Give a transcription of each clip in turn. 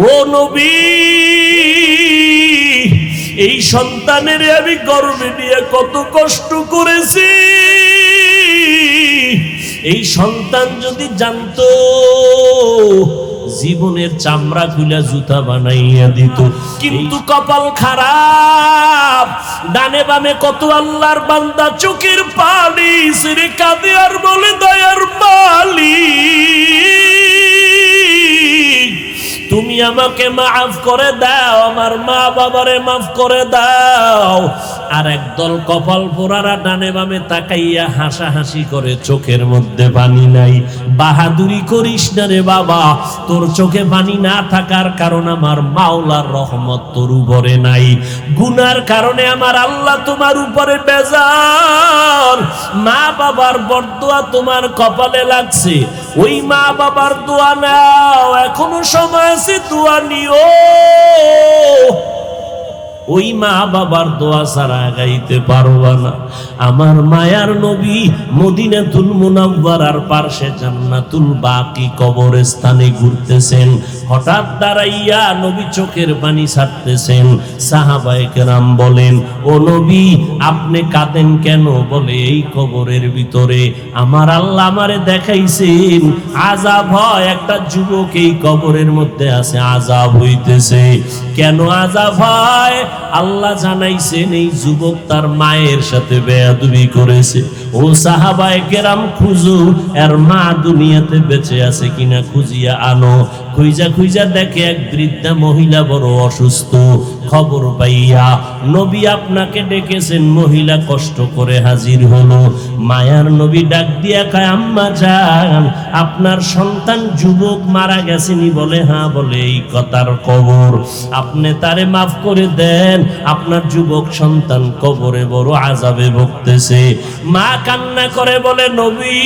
ও নবী, এই সন্তানের আমি গর্ভে নিয়ে কত কষ্ট করেছি। এই সন্তান যদি জানতো জীবনের চামড়া খুলে জুতা বানাইয়া দিত। কিন্তু কপাল খারাপ, ডানে বামে কত আল্লাহর বান্দা চোখের পানি ছেড়ে কাঁদে আর বলে, দয়ার মালিক তুমি আমাকে মাফ করে দাও, আমার মা বাবারে মাফ করে দাও। আর একদল কপাল পোড়ারা ডানে বামে তাকাইয়া হাসাহাসি করে, চোখের মধ্যে পানি নাই। বাহাদুরি করিস না রে বাবা, তোর চোখে পানি না থাকার কারণ আমার মাওলার রহমত তোর উপরে নাই। গুনার কারণে আমার আল্লাহ তোমার উপরে বেজার। মা বাবার বরদোয়া তোমার কপালে লাগছে, ওই মা বাবার দোয়া নাও, এখনো সময় আছে, দোয়া নিও। ওই মা বাবার দোয়া ছাড়া গাইতে পারবা না। আমার মায়ার নবী মদিনাতুল মুনাওয়ারার পাশে জান্নাতুল বাকি কবরস্থানে ঘুরতেছেন। হঠাৎ দাঁড়াইয়া নবী চোখের পানি ছাড়তেছেন। সাহাবায়ে কেরাম বলেন, ও নবী আপনি কাঁদেন কেন? বলে, এই কবরের ভিতরে আমার আল্লাহ আমারে দেখাইছেন আযাব হয়। একটা যুবক এই কবরের মধ্যে আছে, আযাব হইতেছে। কেন আযাব হয়? আল্লাহ জানাইছেন এই যুবক তার মায়ের সাথে বেয়াদবি করেছে। ও সাহাবায়ে কেরাম খুঁজো, এর মা দুনিয়াতে বেঁচে আছে কিনা খুঁজিয়া আনো। খুঁজা খুঁজা দেখে এক বৃদ্ধা মহিলা বড় অসুস্থ। খবর পাইয়া নবী আপনাকে ডেকেছেন। মহিলা কষ্ট করে হাজির হলো। মায়ার নবী ডাক দিয়া কয়, আম্মা জান আপনার সন্তান যুবক মারা গেছেনি? বলে, হ্যাঁ। বলে, এই কথার খবর, আপনি তারে মাফ করে দেন, আপনার যুবক সন্তান কবরে বড় আযাবে ভুগতেছে। মা কান্না করে বলে, নবী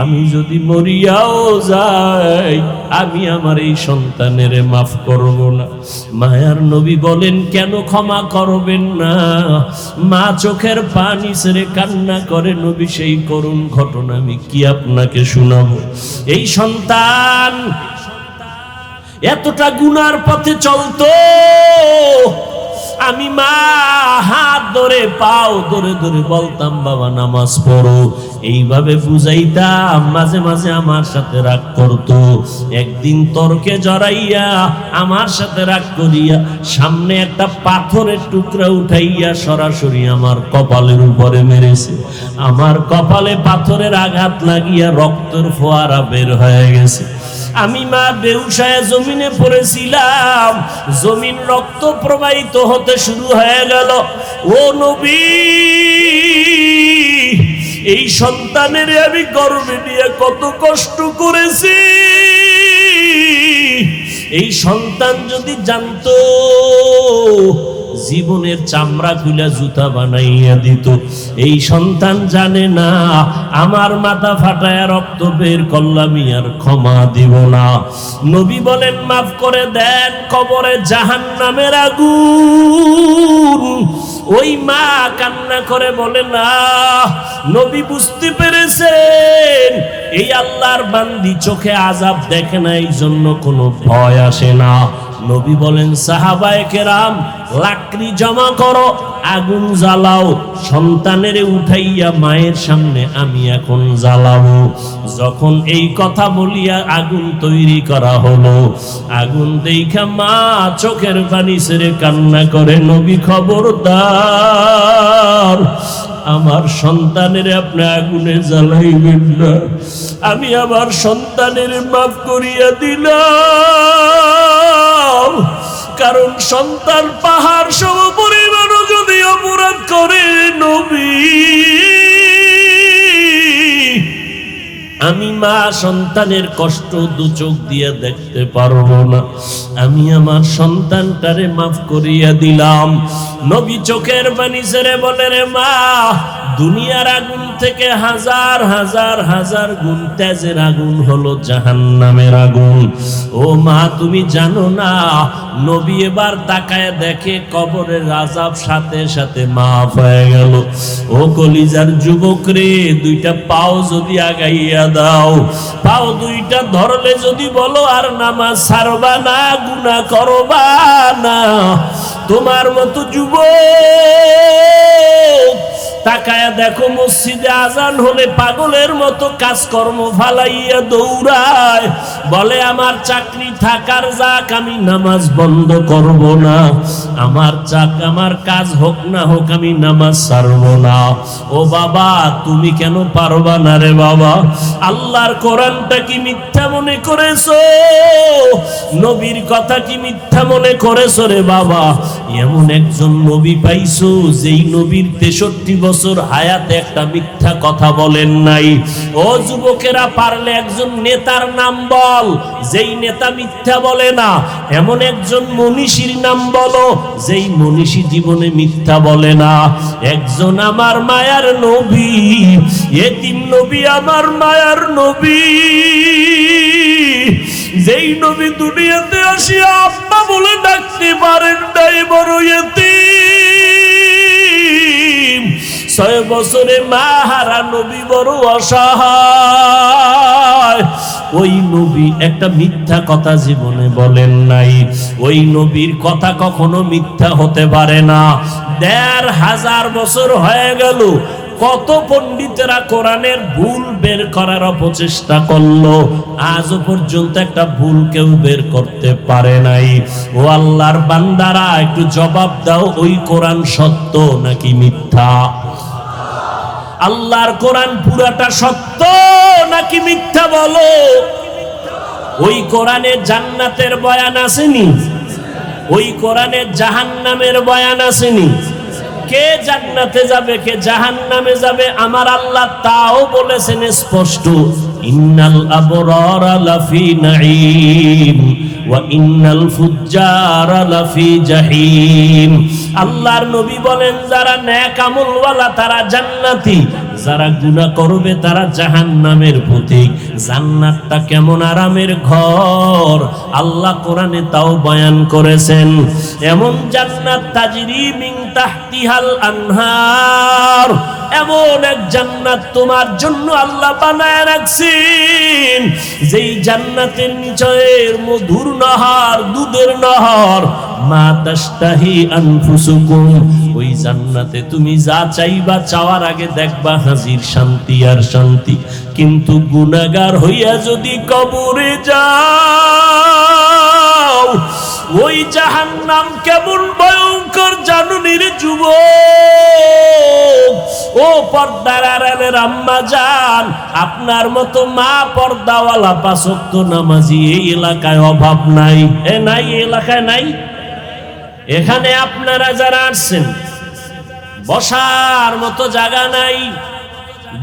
আমি যদি মরিয়াও যাই আমি আমার এই সন্তানের মাফ করব না। মায়ার নবী বলেন, কেন ক্ষমা করবেন না? মা চোখের পানি ছেড়ে কান্না করে। নবী সেই করুণ ঘটনা আমি কি আপনাকে শোনাবো? এই সন্তান এতটা গুনার পথে চলতো, আমি মা হাত ধরে পাও ধরে ধরে বলতাম, বাবা নামাজ পড়ো, এইভাবে বুঝাইতাম। মাঝে মাঝে আমার সাথে রাগ করতো। একদিন তর্কে জড়াইয়া আমার সাথে রাগ করিয়া সামনে একটা পাথরের টুকরা উঠাইয়া সরাসরি আমার কপালের উপরে মেরেছে। আমার কপালে পাথরের আঘাত লাগিয়া রক্তের ফোয়ারা বের হয়ে গেছে। আমি মা বেহুশায় জমিনে পড়েছিলাম। জমিন রক্ত প্রবাহিত হতে শুরু হয়ে গেল। ও নবী, এই সন্তানের আমি গর্ভে নিয়ে কত কষ্ট করেছি। এই সন্তান যদি জানতো জীবনের চামড়া খুলে জুতা বানাইয়া দিত। এই সন্তান জানে না আমার মাথা ফাটায় রক্ত বের করলাম আর ক্ষমা দিব না। নবী বলেন, মাফ করে দেন। কবরে জাহান্নামের আগুন। ওই মা কান্না করে বলে, না। নবী বুঝতে পেরেছেন এই আল্লাহর বান্দি চোখে আযাব দেখে না, এই জন্য কোনো ভয় আসে না। নবী বলেন, সাহাবায়ে কেরাম লাকড়ি জমা করো, আগুন জ্বালাও, সন্তানের উঠাইয়া মায়ের সামনে আমি এখন জ্বালাবো। যখন এই কথা বলিয়া আগুন তৈরি করা হলো, আগুন দেখা মা চোখের পানি ছেড়ে কান্না করে, নবী খবরদার আমার সন্তানের আপনি আগুনে জ্বালাইবেন না। আমি আমার সন্তানের মাফ করিয়া দিলাম, কারণ সন্তান পাহাড় সম পরিমাণও যদি অপরাধ করে, নবী আমি মা সন্তানের কষ্ট দু চোখ দিয়ে দেখতে পারবো না। আমি আমার সন্তানটারে মাফ করিয়া দিলাম। নবী চোখের পানি ছেড়ে বলে, রে মা দুনিয়ার আগুন থেকে হাজার হাজার হাজার গুণ তেজের আগুন হলো জাহান্নামের আগুন। ও মা, তুমি জানো না, নবী এবার তাকায় দেখে কবরের আযাব সাথে সাথে মাফ হয়ে গেল। ও কলিজার যুবক রে, দুইটা পাও যদি আগাইয়া দাও, পাও দুইটা ধরলে যদি বলো আর নামাজ ছাড়বা না, গুনাহ করবা না, তোমার মতো যুবক তাকায়া দেখো মসজিদে আজান হলে পাগলের মতো কাজকর্ম ফালাইয়া দৌড়ায়, বলে আমার চাকরি থাকার যাক, আমি নামাজ বন্ধ করব না, আমার কাজ হোক না হোক আমি নামাজ ছাড়ব না। ও বাবা, তুমি কেন পারবা না রে বাবা? আল্লাহর কোরআনটা কি মিথ্যা মনে করেছো? নবীর কথা কি মিথ্যা মনে করেছো রে বাবা? এমন একজন নবী পাইছো যেই নবীর 63 বছর হায়াতে একটা মিথ্যা কথা বলেন নাই। ও যুবকেরা, পারলে একজন নেতার নাম বল যেই নেতা মিথ্যা বলে না, এমন একজন মনীষীর নাম বলো যেই মনীষী জীবনে মিথ্যা বলে না। একজন আমার মায়ার নবী, এতিম নবী, আমার মায়ার নবী, যেই নবী দুনিয়াতে আসিয়া আব্বা বলে ডাকতে পারেন নাই, বড় এতিম, 6 বছরে মা হারা নবী, বড় অসহায়। ওই নবী একটা মিথ্যা কথা জীবনে বলেন নাই। ওই নবীর কথা কখনো মিথ্যা হতে পারে না। 1500 বছর হয়ে গেল, কত পণ্ডিতেরা কোরআনের ভুল বের করার অপচেষ্টা করলো, আজও পর্যন্ত একটা ভুল কেউ বের করতে পারে নাই। ও আল্লাহর বান্দারা, একটু জবাব দাও, ওই কোরআন সত্য নাকি মিথ্যা? আল্লাহর কোরআন পুরাটা সত্য নাকি মিথ্যা বলো? ওই কোরআনে জান্নাতের বয়ান আসেনি? ওই কোরআনে জাহান্নামের বয়ান আসেনি? কে জান্নাতে যাবে কে জাহান্নামে যাবে আমার আল্লাহ তাও বলেছেন স্পষ্ট, ইন্নাল আবরারা লাফি নাঈম ওয়া ইন্নাল ফুজ্জারা লাফি জাহিম। আল্লাহর নবী বলেন, যারা নেক আমলওয়ালা তারা জান্নাতি, যারা গুনাহ করবে তারা জাহান্নামের পথিক। জান্নাতটা কেমন আরামের ঘর আল্লাহ কোরআনে তাও বয়ান করেছেন। এমন জান্নাত তাজরি মিন তাহতিহাল আনহার, এমন এক জান্নাত তোমার জন্য আল্লাহ বানায় রাখছেন, যেই জান্নাতের নিচের মধুর নহর, দুধের নহর, মা তাশতাহি আনফুসুকুম। ওই জান্নাতে তুমি যা চাইবা চাওয়ার আগে দেখবা হাজির শান্তি আর শান্তি। কিন্তু গুনাহগার হইয়া যদি কবরে যাও, ওই জাহান্নাম কেমন ভয়ঙ্কর জানুনি রে যুবক। ও পর্দার আড়ালের আম্মা জান, আপনার মতো মা পর্দাওয়ালা 5 ওয়াক্ত নামাজি এই এলাকায় অভাব নাই। নাই, এই এলাকায় নাই। এখানে আপনারা যারা আসছেন, বসার মতো জায়গা নাই,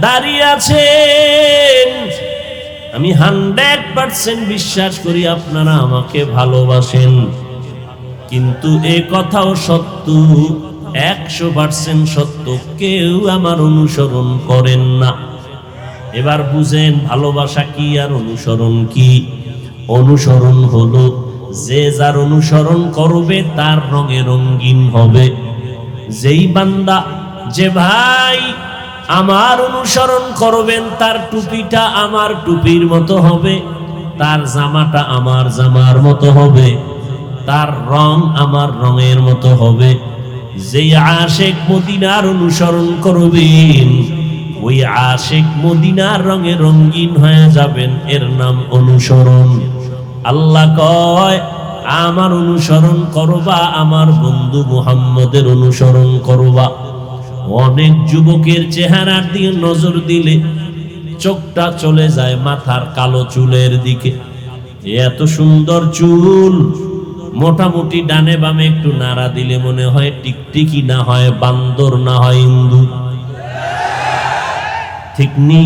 দাঁড়িয়ে আছেন। আমি 100% বিশ্বাস করি আপনারা আমাকে ভালোবাসেন, কিন্তু এ কথাও সত্য, 100% সত্য, কেউ আমার অনুসরণ করেন না। এবার বুঝেন ভালোবাসা কি আর অনুসরণ কি। অনুসরণ হলো যে যার অনুসরণ করবে তার রঙে রঙিন হবে। যেই বান্দা, যে ভাই আমার অনুসরণ করবেন, তার টুপিটা আমার টুপির মতো হবে, তার জামাটা আমার জামার মতো হবে, তার রং আমার রঙের মতো হবে। যেই আশিক মদিনার অনুসরণ করবেন, ওই আশিক মদিনার রঙে রঙিন হয়ে যাবেন, এর নাম অনুসরণ। আল্লাহ কয়, আমার অনুসরণ করবা, আমার বন্ধু মুহাম্মদের অনুসরণ করবা। অনেক যুবকের চেহারার দিকে নজর দিলে চোখটা চলে যায় মাথার কালো চুলের দিকে। এত সুন্দর চুল, মোটামুটি ডানে বামে একটু নাড়া দিলে মনে হয় টিকটিকি, না হয় বান্দর, না হয় ইন্দু। ঠিক নি?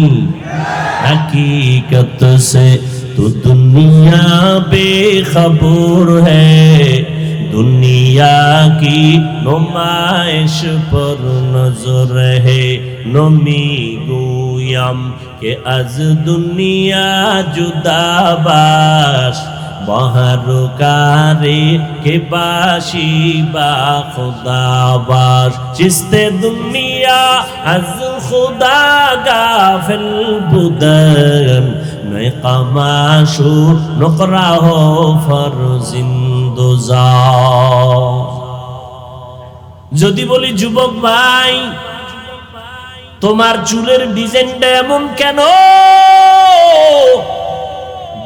हकीकत से तो दुनिया बेखबर है, दुनिया दुनिया की नुमाइश पर नजर है नमी गोयम के अज दुनिया जुदाबाश बहरुकारे के बाशी बा खुदाबाश चिस्ते दुनिया अज खुदा गाफिल बुदन नए कमाशु नुकरा हो फरजिंदुजा। যদি বলি যুবক ভাই তোমার চুলের ডিজাইনটা এমন কেন,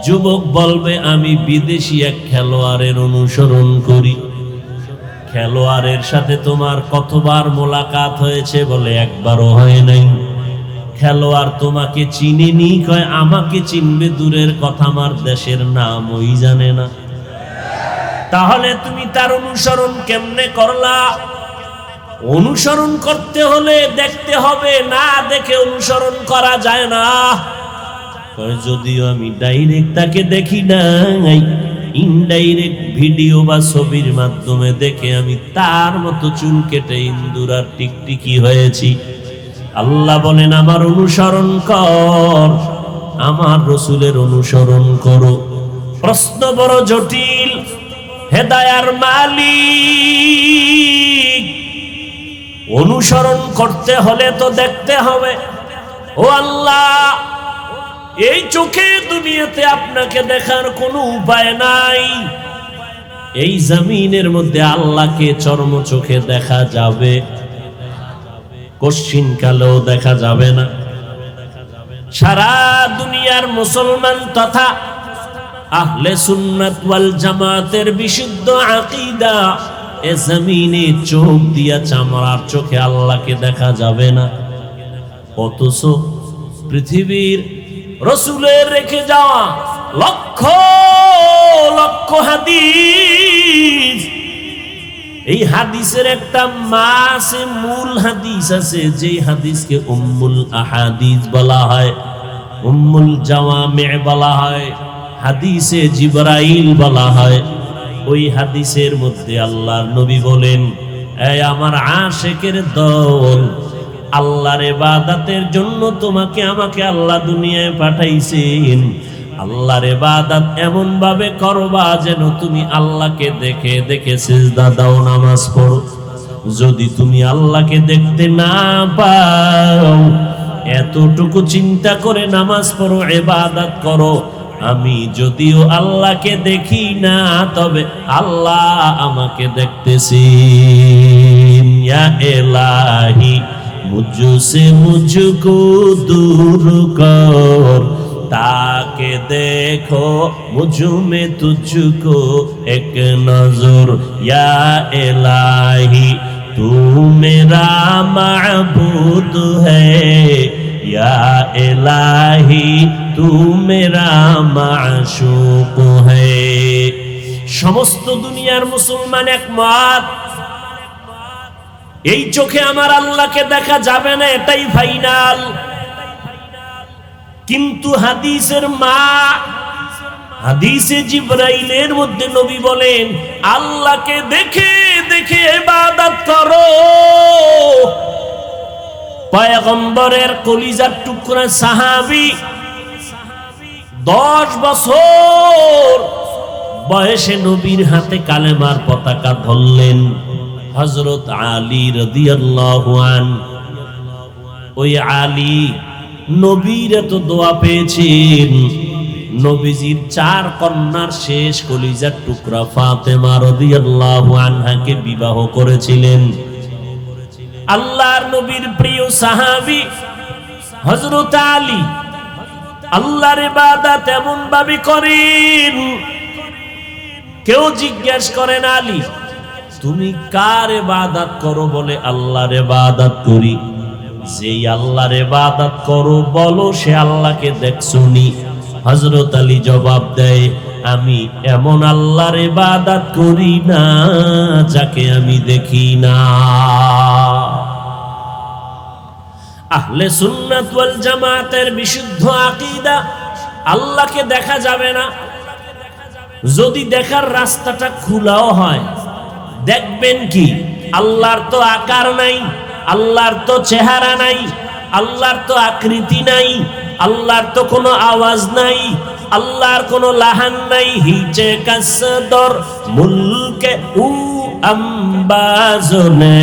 যুবক বলবে আমি বিদেশি এক খেলোয়াড়ের অনুসরণ করি। খেলোয়াড়ের সাথে তোমার কতবার মোলাকাত হয়েছে? বলে একবারও হয় নাই। খেলোয়াড় তোমাকে চিনেনি, কয় আমাকে চিনবে দূরের কথা, আমার দেশের নাম ওই জানে না। তাহলে তুমি তার অনুসরণ কেমনে করলা? অনুসরণ করতে হলে দেখতে হবে, না দেখে অনুসরণ করা যায় না। যদিও আমি ডাইরেক্ট তাকে দেখি নাই, ইনডাইরেক্ট ভিডিও বা ছবির মাধ্যমে দেখে আমি তার মতো চুল কেটে ইন্দুর আর টিকটিকি হয়েছি। আল্লাহ বলেন আমার অনুসরণ কর, আমার রসুলের অনুসরণ করো। প্রশ্ন বড় জটিল। হেদায়ার মালিক, অনুসরণ করতে হলে তো দেখতে হবে। ও আল্লাহ, এই চোখে দুনিয়াতে আপনাকে দেখার কোনো উপায় নাই। এই জমিনের মধ্যে আল্লাহকে চর্ম চোখে দেখা যাবে? কশ্চিন কালেও দেখা যাবে না। সারা দুনিয়ার মুসলমান তথা আহলে সুন্নাত ওয়াল জামাতের বিশুদ্ধ আকীদা, এ জমিনে চোখ দিয়া চামড়ার চোখে আল্লাহকে দেখা যাবে না। অথচ পৃথিবীর রসুলের রেখে যাওয়া লক্ষ লক্ষ হাদিস, এই হাদিসের একটা মাসে মূল হাদিস আছে, যে হাদিসকে উম্মুল আহাদিস বলা হয়, উম্মুল জাওয়ামি বলা হয়, হাদিসে জিবরাইল বলা হয়। ওই হাদিসের মধ্যে আল্লাহর নবী বলেন, এই আমার আশিকের দল, আল্লাহর ইবাদতের জন্য তোমাকে আমাকে আল্লাহ দুনিয়ায় পাঠাইছেন। আল্লাহর ইবাদত এমন ভাবে করবা যেন তুমি আল্লাহকে দেখে দেখে সিজদা দাও, নামাজ পড়ো। যদি তুমি আল্লাহকে দেখতে না পাও, এতটুকু চিন্তা করে নামাজ পড়ো, ইবাদত করো, আমি যদিও আল্লাহকে দেখি না, তবে আল্লাহ আমাকে দেখতেছেন। ইয়া ইলাহি মুঝসে মুঝকো দূর কর, তাকে দেখো মুঝমে তুঝকো এক নজর। ইয়া ইলাহি তু মেরা মাবুদ হ্যায়, ইয়া ইলাহি তু মেরা মাশুক হ্যায়। সমস্ত দুনিয়ার মুসলমান একমত, এই চোখে আমার আল্লাহকে দেখা যাবে না, এটাই ফাইনাল। কিন্তু হাদিসের মা, হাদিসে জিবরাইলের মধ্যে নবী বলেন আল্লাহকে দেখে দেখে ইবাদত করো। পয়গম্বরের কলিজার টুকরা সাহাবী 10 বছর বয়সে নবীর হাতে কালেমার পতাকা ধরলেন। হযরত আলী রাদিয়াল্লাহু আনহু, ওই আলী নবীর এত দোয়া পেয়েছেন, নবীজির 4 কন্যার শেষ কলিজার টুকরা ফাতেমা রাদিয়াল্লাহু আনহাকে বিবাহ করেছিলেন। আল্লাহর নবীর প্রিয় সাহাবী হযরত আলী আল্লাহর ইবাদত এমন ভাবে করেন, কেউ জিজ্ঞেস করেন আলী তুমি কার ইবাদত করো? বলে আল্লাহর ইবাদত করি। যেই আল্লাহর ইবাদত করো বলো সে আল্লাহকে দেখছুনি? হযরত আলী জবাব দেয় আমি এমন আল্লাহর ইবাদত করি না যাকে আমি দেখি না। আহলে সুন্নাত ওয়াল জামাতের বিশুদ্ধ আকীদা, আল্লাহকে দেখা যাবে না। যদি দেখার রাস্তাটা খোলাও হয়, দেখবেন কি আল্লাহর তো আকার নাই, আল্লাহর তো চেহারা নাই, আল্লাহর তো আকৃতি নাই, আল্লাহর তো কোনো আওয়াজ নাই, আল্লাহর কোনো লাহান নাই। হিচে কাসদর মুলকে উ আম্বাজনে,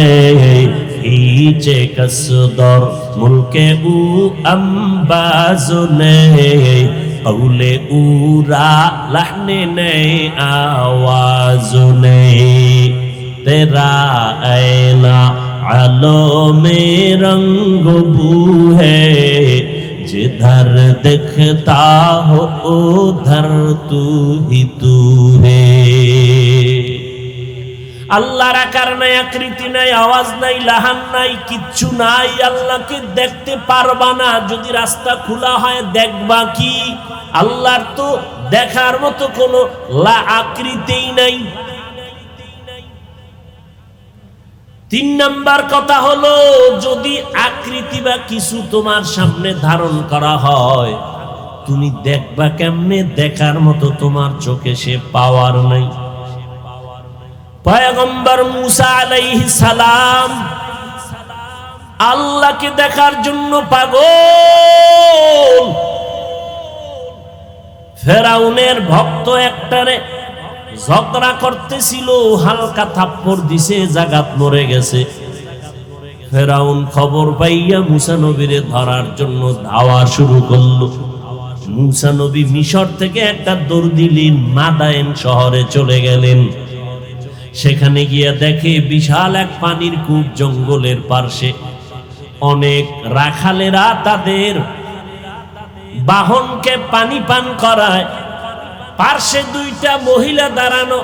হিচে কাসদর মুলকে উ আম্বাজনে, औले उरा लहने नहीं आवाज नहीं, तेरा ऐना आलो में रंग बू है, जिधर दिखता हो उधर तू ही तू है। আল্লাহর আকার নাই, আকৃতি নাই, আওয়াজ নাই, লাহান নাই, কিচ্ছু নাই। আল্লাহকে দেখতে পারবা না। যদি রাস্তা খোলা হয় দেখবা কি? আল্লাহর তো দেখার মতো কোনো আকৃতিই নাই। 3 নাম্বার কথা হলো, যদি আকৃতি বা কিছু তোমার সামনে ধারণ করা হয়, তুমি দেখবা কেমনে? দেখার মতো তোমার চোখে সে পাওয়ার নাই। পয়গম্বর মুসা আলাইহিস সালাম আল্লাহকে দেখার জন্য পাগল। ফেরাউনের ভক্ত একটারে ঝগড়া করতেছিল, হালকা থাপ্পড় দিছে, জাগাত মরে গেছে। ফেরাউন খবর পাইয়া মুসা নবীরে ধরার জন্য ধাওয়া শুরু করলো। মুসা নবী মিশর থেকে একটা দৌড় দিলেন, মাদায়েন শহরে চলে গেলেন। সেখানে গিয়া দেখে বিশাল এক পানির কূপ, জঙ্গলের পার্শ্বে অনেক রাখালেরা তাদের বাহনকে পানি পান করায়। পার্শ্বে 2টা মহিলা দাঁড়ানো,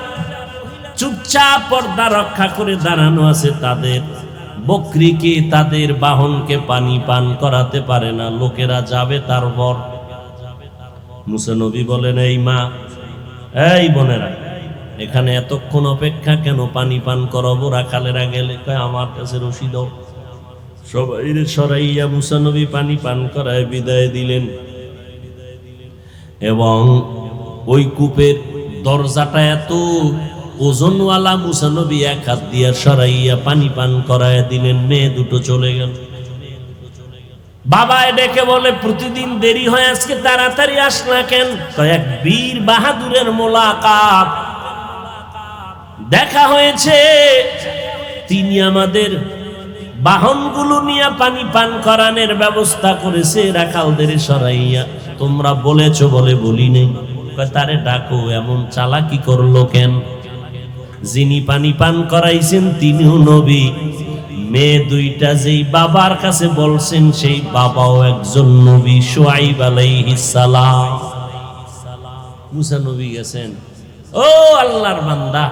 চুপচাপ পর্দা রক্ষা করে দাঁড়ানো আছে। তাদের বকরিকে, তাদের বাহনকে পানি পান করাতে পারে না। লোকেরা যাবে তারপর। মুসা নবী বলেন, এই মা, এই বোনেরা, এখানে এতক্ষণ অপেক্ষা কেন? পানি পান করাবো। রাখালেরা গেলে কয়, আমার কাছে রশি দাও। সবাই সরাইয়া মুসা নবী পানি পান করায় বিদায় দিলেন। এবং ওই কূপের দরজাটা এত ওজনওয়ালা, মুসা নবী 1 হাত দিয়া সরাইয়া পানি পান করায় দিলেন। মেয়ে দুটো চলে গেল। বাবা ডেকে বলে, প্রতিদিন দেরি হয়, আজকে তাড়াতাড়ি আসলা কেন? এক বীর বাহাদুরের মোলাকাত, দেখা হয়েছে। তিনি আমাদের বাহনগুলো নিয়ে পানি পান করানোর ব্যবস্থা করেছে রাখালদের সরাইয়া। তোমরা বলেছো বলে বলি নেই। তারে ডাকো। এমন চালাকি করলো কেন? যিনি পানি পান করাইছেন তিনিও নবী। মেয়ে 2টা যেই বাবার কাছে বলছেন, সেই বাবাও একজন নবী, শুআইব আলাইহিস সালাম। মুসা নবী গেছেন, ও আল্লাহর বান্দা,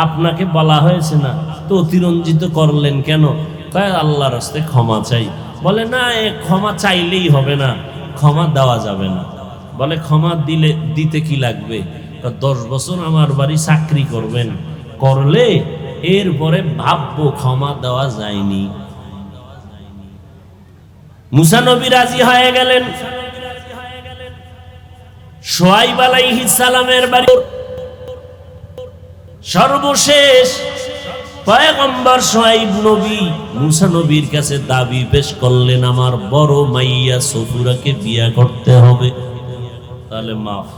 আপনাকে বলা হয়েছে না তো অতিরঞ্জিত করলেন কেন? কয়, আল্লাহর রাস্তায় ক্ষমা চাই। বলে, না, ক্ষমা চাইলেই হবে না, ক্ষমা দেওয়া যাবে না। বলে, ক্ষমা দিতে কি লাগবে? 10 বছর আমার বাড়ি চাকরি করবেন, করলে এরপরে ভাববো ক্ষমা দেওয়া যায়নি। মুসা নবী রাজি হয়ে গেলেন। শুআইব আলাইহিস সালামের বাড়ি সর্বশেষ পয়গম্বর শুআইব নবী মুসা নবীর কাছে দাবি পেশ করলেন, আমার বড় মাইয়া সফুরাকে বিয়ে করতে হবে, তাহলে মাফ।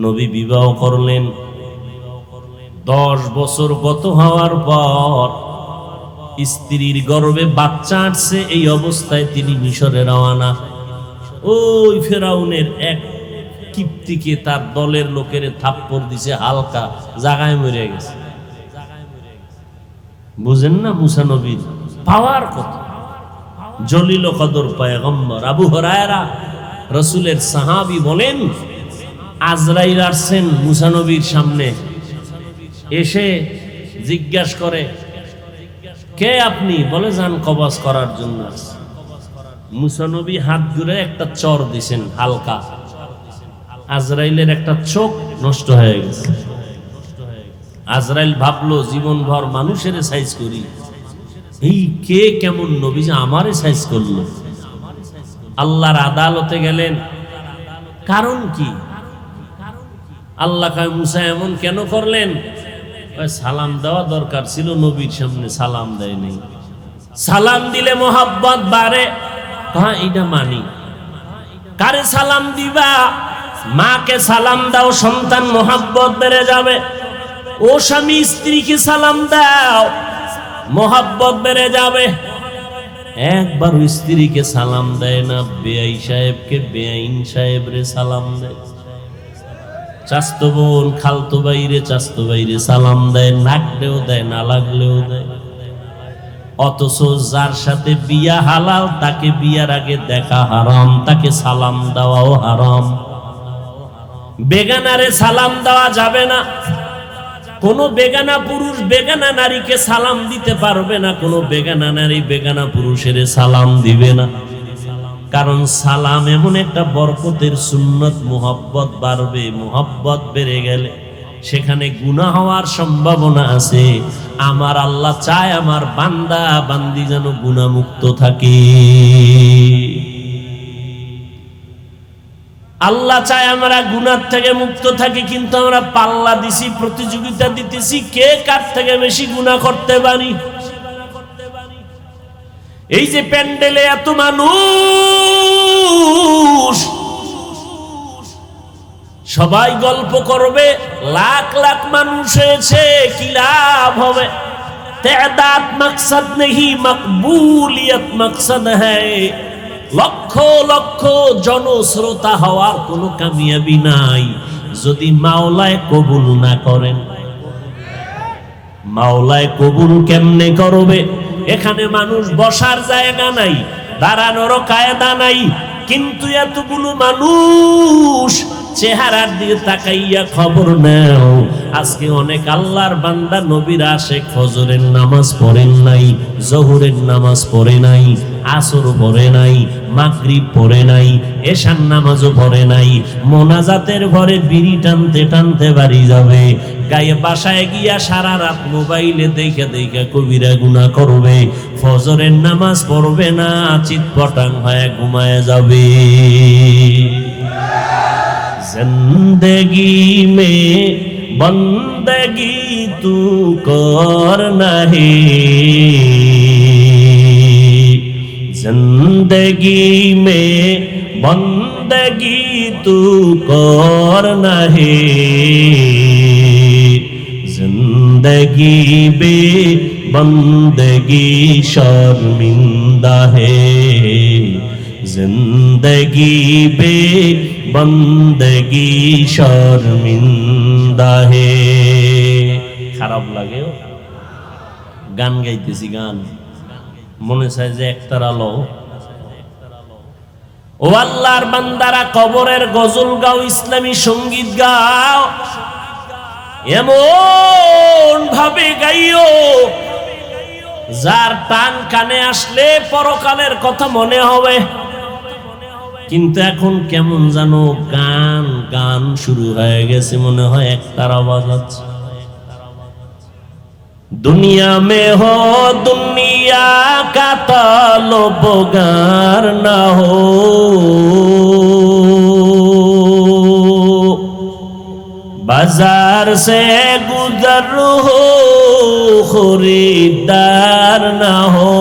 নবী বিবাহ করলেন। 10 বছর গত হওয়ার পর স্ত্রীর গর্ভে বাচ্চা আসছে। এই অবস্থায় তিনি মিশরে রওনা। ওই ফেরাউনের এক কিপ্তিকে তার দলের লোকের থাপ্পড় দিছে, হালকা জায়গায় মরে গেছে। বুঝেন না মুসা নবীর পাওয়ার কথা? জলিল কদর পয়গম্বর আবু হুরায়রা রাসূলের সাহাবী বলেন, আজরাইল আসছেন মুসা নবীর সামনে, এসে জিজ্ঞাসা করে, কে আপনি? বলে, যান কবজ করার জন্য। মুসা নবী হাত ধরে একটা চর দিছেন হালকা। আজরাইলের একটা চোখ নষ্ট হয়ে গেছে। আজরাইল ভাবলো, জীবনভর মানুষের সাইজ করি, এই কে কেমন নবী যে আমারে সাইজ করলো। আল্লাহর আদালতে গেলেন, কারণ কি? আল্লাহ কয়, মুসা এমন কেন করলেন? ওই সালাম দেওয়া দরকার ছিল, নবীর সামনে সালাম দেয়নি। সালাম দিলে মোহাব্বত বাড়ে। হ্যাঁ, এটা মানি। কারে সালাম দিবা? মাকে সালাম দাও, সন্তান মোহাব্বত বেড়ে যাবে। ও স্বামী, স্ত্রীকে সালাম দাও, মোহাব্বত বেড়ে যাবে। একবার স্ত্রীকে সালাম দেয় না, বেআই সাহেবকে বেআইন সাহেবরে সালাম দেয়। চাস্তো বোন খালতো বাইরে চাস্তো বাইরে সালাম দেয়, লাগলেও দেয় না লাগলেও দেয়। অথচ যার সাথে বিয়া হালাল তাকে বিয়ার আগে দেখা হারাম, তাকে সালাম দেওয়াও হারাম। বেগানারে সালাম দেওয়া যাবে না। কোন বেগানা পুরুষ বেগানা নারীকে সালাম দিতে পারবে না, কোন বেগানা নারী বেগানা পুরুষের সালাম দিবে না। কারণ সালাম এমন একটা বরকতের সুন্নত, মুহাব্বত বাড়বে। মুহাব্বত বেড়ে গেলে সেখানে গুনাহ হওয়ার সম্ভাবনা আছে। আমার আল্লাহ চায় আমার বান্দা বান্দি যেন গুনাহমুক্ত থাকে। আল্লাহ চায় আমরা গুনাহ থেকে মুক্ত থাকি, কিন্তু আমরা পাল্লা দিছি, প্রতিযোগিতা দিতেছি কে কার থেকে বেশি গুনাহ করতে পারি। এই যে প্যান্ডেলে এত মানুষ, সবাই গল্প করবে, লাখ লাখ মানুষ হয়েছে, কি লাভ হবে? তাদাদ মকসদ নেহি, মকবুলিয়ত মকসদ হ্যায়। লক্ষ লক্ষ জনশ্রোতা হওয়ার কোনো কামিয়াবি নাই যদি মাওলায় কবুল না করেন। মাওলায় কবুল কেমনে করবে? এখানে মানুষ বসার জায়গা নাই, দাঁড়ানোরও কায়দা নাই, কিন্তু এতগুলো মানুষ চেহারার দিকে তাকাইয়া খবর নাও। আজকে অনেক আল্লাহর বান্দা নবীর আশিক ফজরের নামাজ পড়েন নাই, জোহরের নামাজ পড়ে নাই, আসর পড়ে নাই, মাগরিব পড়ে নাই, এশার নামাজও পড়ে নাই। মোনাজাতের ঘরে বিড়ি টানতে টানতে বাড়ি যাবে, গায়ে বাসায় গিয়া সারা রাত মোবাইলে দেখে দেখে কবিরা গুনাহ করবে। ফজরের নামাজ পড়বে না, চিৎপটাং হয়ে ঘুমায় যাবে। जिंदगी में बंदगी तू करना है, जिंदगी में बंदगी तू करना है, जिंदगी बे बंदगी शर्मिंदा है, जिंदगी बे बंदगी शर्मिंदा है। খারাপ লাগে গান গাইতেছি, গান মনে চায় যে একতারা লো। ও আল্লাহর বান্দারা, কবরের গজল গাও, ইসলামী সঙ্গীত গাও, এমন ভাবে গাইও যার টান কানে আসলে পরকালের কথা মনে হবে। কিন্তু এখন কেমন জানো গান গান শুরু হয়ে গেছে, মনে হয় একতারা বাজাচ্ছে। दुनिया में हो दुनिया का ताल्लुकार न हो, बाजार से गुजर हो खरीदार न हो,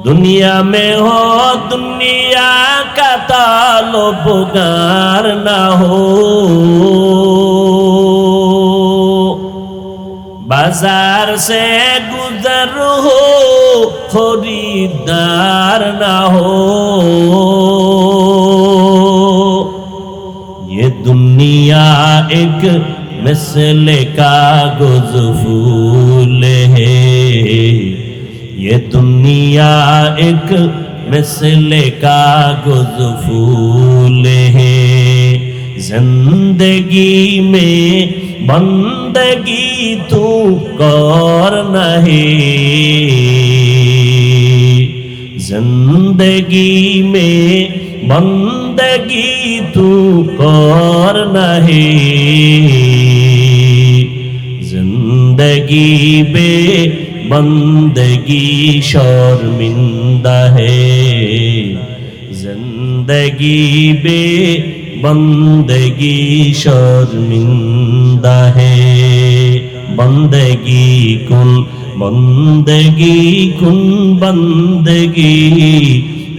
दुनिया में हो दुनिया का ताल्लुकार न हो, बाजार से गुजर हो खरीदार ना हो। ये दुनिया एक मिसल कागज फूल है, ये दुनिया एक मिसल कागज फूल है, जिंदगी में बंदगी तू करना है, जिंदगी में बंदगी तू करना है, जिंदगी बे बंदगी शर्मिंदा है, जिंदगी बे बंदगी शर्मिंदा है बंदगी कुन बंदगी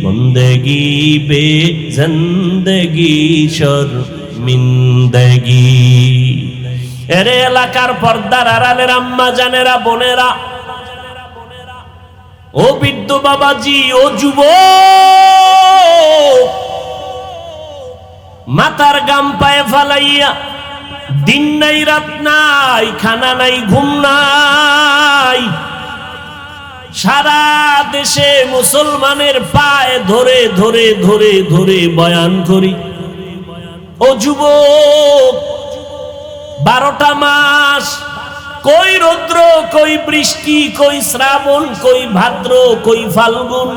बंदगी बे जिंदगी शर्मिंदगी। এরে এলাকার পর্দার আড়ালের আম্মা জানেরা বোনেরা, ও বৃদ্ধ বাবাজি, ও যুবক, মাথার গাম পায়ে ফালাইয়া দিন নাই রাত নাই, খানা নাই ঘুম নাই, সারা দেশে মুসলমানের পায়ে ধরে ধরে ধরে ধরে বয়ান করি। ও যুবক, 12টা মাস, কই রৌদ্র, কই বৃষ্টি, কই শ্রাবণ, কই ভাদ্র, কই ফাল্গুন,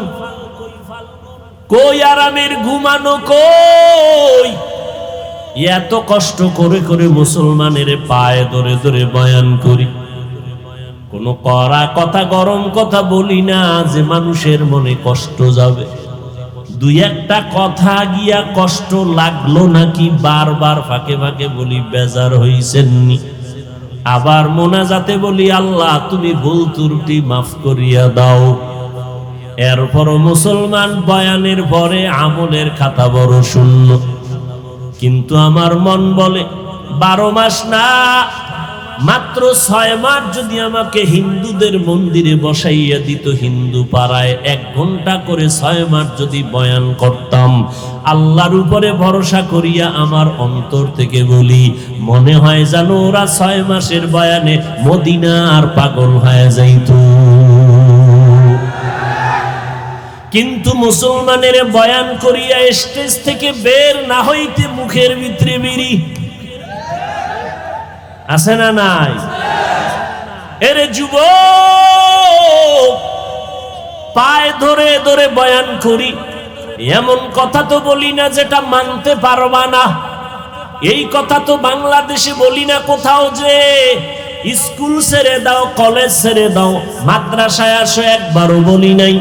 কই আরামের ঘুমানো, কই এত কষ্ট করে করে মুসলমানের পায়ে ধরে ধরে বয়ান করি। কোনো কড়া কথা, গরম কথা বলি না যে মানুষের মনে কষ্ট যাবে। দুই একটা কথা গিয়া কষ্ট লাগলো নাকি বারবার ফাঁকে ফাঁকে বলি বেজার হইছেননি। আবার মোনাজাতে বলি আল্লাহ তুমি ভুল ত্রুটি মাফ করিয়া দাও। এরপরও মুসলমান বয়ানের পরে আমলের খাতা বড় শূন্য। কিন্তু আমার মন বলে 12 মাস না, মাত্র 6 মাস যদি আমাকে হিন্দুদের মন্দিরে বসাইয়া দিত, হিন্দু পাড়ায় 1 ঘন্টা করে 6 মাস যদি বয়ান করতাম, আল্লাহর উপরে ভরসা করিয়া আমার অন্তর থেকে বলি মনে হয় যেন ওরা 6 মাসের বয়ানে মদিনার পাগল হয়ে যাইত। কিন্তু মুসলমানের বয়ান করিয়া স্টেজ থেকে বের না হইতে মুখের ভিতরে বিড়ি আছে না নাই? এরে যুবক, পায়ে ধরে ধরে বয়ান করি, এমন কথা তো বলি না যেটা মানতে পারবা না। এই কথা তো বাংলাদেশে বলি না কোথাও যে স্কুল ছেড়ে দাও, কলেজ ছেড়ে দাও, মাদ্রাসায় আসো, একবারও বলি নাই।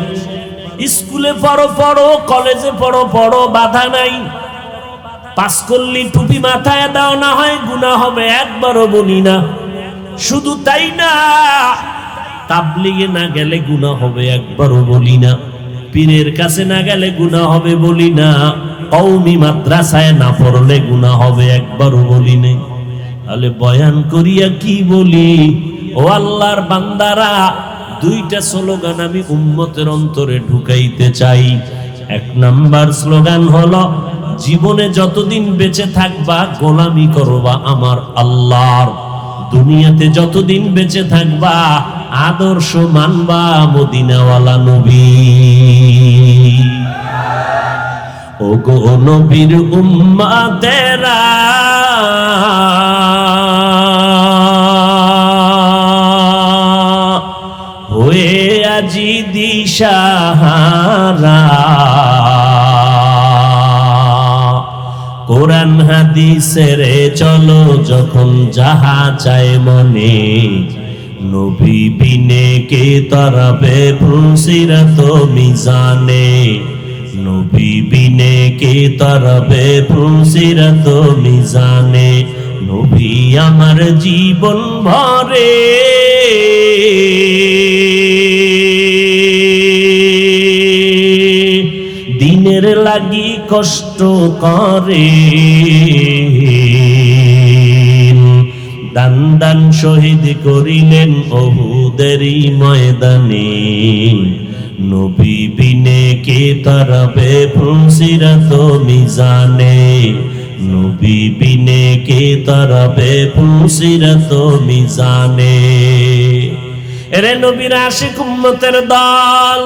স্কুলে পড়ো পড়ো, কলেজে পড়ো পড়ো, বাধা নাই। 5 কল্লি টুপি মাথায় দাও, না হয় গুনাহ হবে, একবারও বলি না। শুধু তাই না, তাবলিগে না গেলে গুনাহ হবে, একবারও বলি না। পীরের কাছে না গেলে গুনাহ হবে বলি না। কওমি মাদ্রাসায় না পড়লে গুনাহ হবে, একবারও বলি নাই। তাহলে বয়ান করিয়া কি বলি? ও আল্লাহর বান্দারা, 2টা স্লোগান আমি উম্মতের অন্তরে ঢুকাইতে চাই। 1 নাম্বার স্লোগান হলো জীবনে যতদিন বেঁচে থাকবা গোলামি করবা আমার আল্লাহর। দুনিয়াতে যতদিন বেঁচে থাকবা আদর্শ মানবা মদিনাওয়ালা নবী। ও গো নবীর উম্মতেরা, হয়ে আজি দিশাহারা, কোরআন হাদিসের চলো যখন যাহা চায় মনে, নবী বিনে কে তরবে ফুলসিরাত মিজানে, নবী বিনে কে তরবে ফুলসিরাত মিজানে, নবী আমার জীবন ভরে দিনের লাগি কষ্ট করে, দান দান শহীদ করিলেন উহুদেরই ময়দানে, নবী বিনে কে তরবে ফুলসিরাত মিজানে, নবী বিনে কে তরবে ফুলসিরাত মিজানে। এরে নবীর আশিক উম্মতের দল,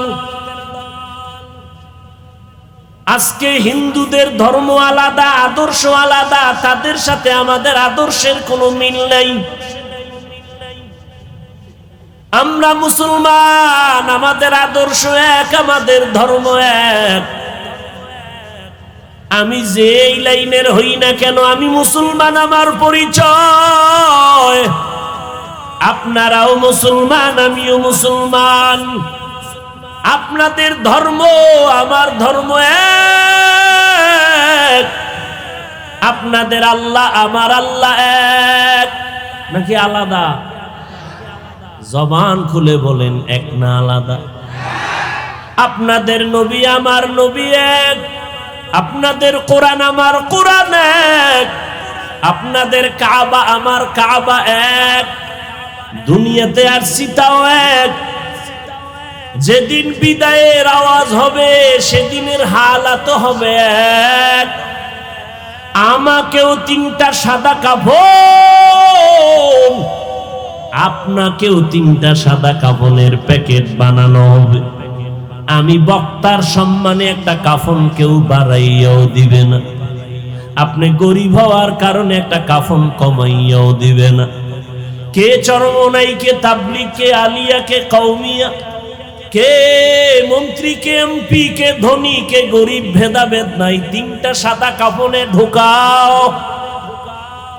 আজকে হিন্দুদের ধর্ম আলাদা, আদর্শ আলাদা, তাদের সাথে আমাদের আদর্শের কোনো মিল নাই। আমরা মুসলমান, আমাদের আদর্শ এক, আমাদের ধর্ম এক। আমি যে এই লাইনের হই না কেন, আমি মুসলমান, আমার পরিচয়। আপনারাও মুসলমান, আমিও মুসলমান। আপনাদের ধর্ম আমার ধর্ম এক, আপনাদের আল্লাহ আমার আল্লাহ এক নাকি আলাদা? জবান খুলে বলেন, এক না আলাদা? আপনাদের নবী আমার নবী এক, আপনাদের কোরআন আমার কোরআন এক, আপনাদের কাবা আমার কাবা এক, দুনিয়াতে আসছি তাও এক। যেদিন বিদায়ের আওয়াজ হবে সেদিনের হালাত হবে এক। আমাকেও 3টা সাদা কাফন, আপনাকেও 3টা সাদা কাফনের প্যাকেট বানানো হবে। আমি বক্তার সম্মানে একটা কাফন কেউ বাড়াইয়াও দিবে না, আপনি গরিব হওয়ার কারণে একটা কাফন কমাইয়াও দিবে না। কে চরমনাই, কে তাবলিগ, কে আলিয়া, কে কওমিয়া, কে মন্ত্রী, কে এমপি, কে ধনী, কে গরিব ভেদাভেদ নাই। 3টা সাদা কাফনে ঢোকাও।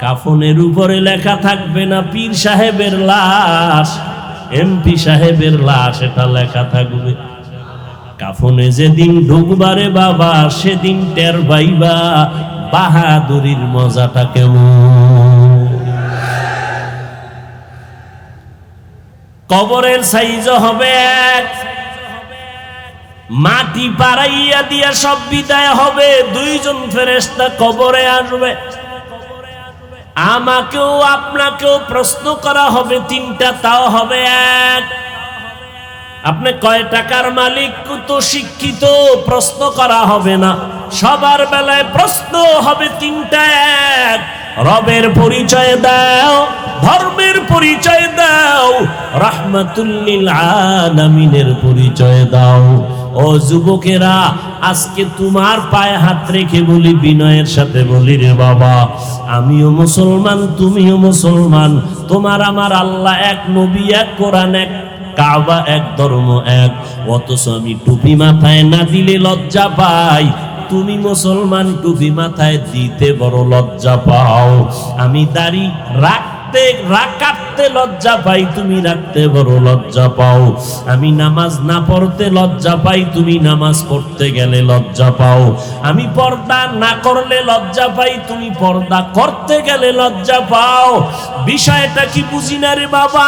কাফনের উপরে লেখা থাকবে না পীর সাহেবের লাশ, এমপি সাহেবের লাশ, এটা লেখা থাকবে। কাফনে যেদিন ঢুকবারে বাবা সেদিন টের পাইবা বাহাদুরির মজাটা কেমন। কবরের সাইজ হবে এক, মাটি পাড়াইয়া দিয়া সব বিদায় হবে। 2জন ফেরেশতা কবরে আসবে, আমাকেও আপনাকেও প্রশ্ন করা হবে 3টা, তাও হবে এক। আপনি কয় টাকার মালিক, কত শিক্ষিত, প্রশ্ন করা হবে না। সবার বেলায় প্রশ্ন হবে 3টা এক। রবের পরিচয় দাও, ধর্মের পরিচয় দাও, রাহমাতুল লিল আলামিনের পরিচয় দাও। ও যুবকেরা, আজকে তোমার পায়ে হাত রেখে বলি, বিনয়ের সাথে বলি রে বাবা, আমিও মুসলমান, তুমিও মুসলমান, তোমার আমার আল্লাহ এক, নবী এক, কোরআন এক, কাবা এক, ধর্ম এক। অথচ আমি টুপি মাথায় না দিলে লজ্জা পাই, তুমি মুসলমান টুপি মাথায় দিতে বড় লজ্জা পাও। আমি দাড়ি কাটতে লজ্জা পাই, তুমি রাখতে বড় লজ্জা পাও। আমি নামাজ না পড়তে লজ্জা পাই, তুমি নামাজ পড়তে গেলে লজ্জা পাও। আমি পর্দা না করলে লজ্জা পাই, তুমি পর্দা করতে গেলে লজ্জা পাও। বিষয়টা কি বুঝি না রে বাবা।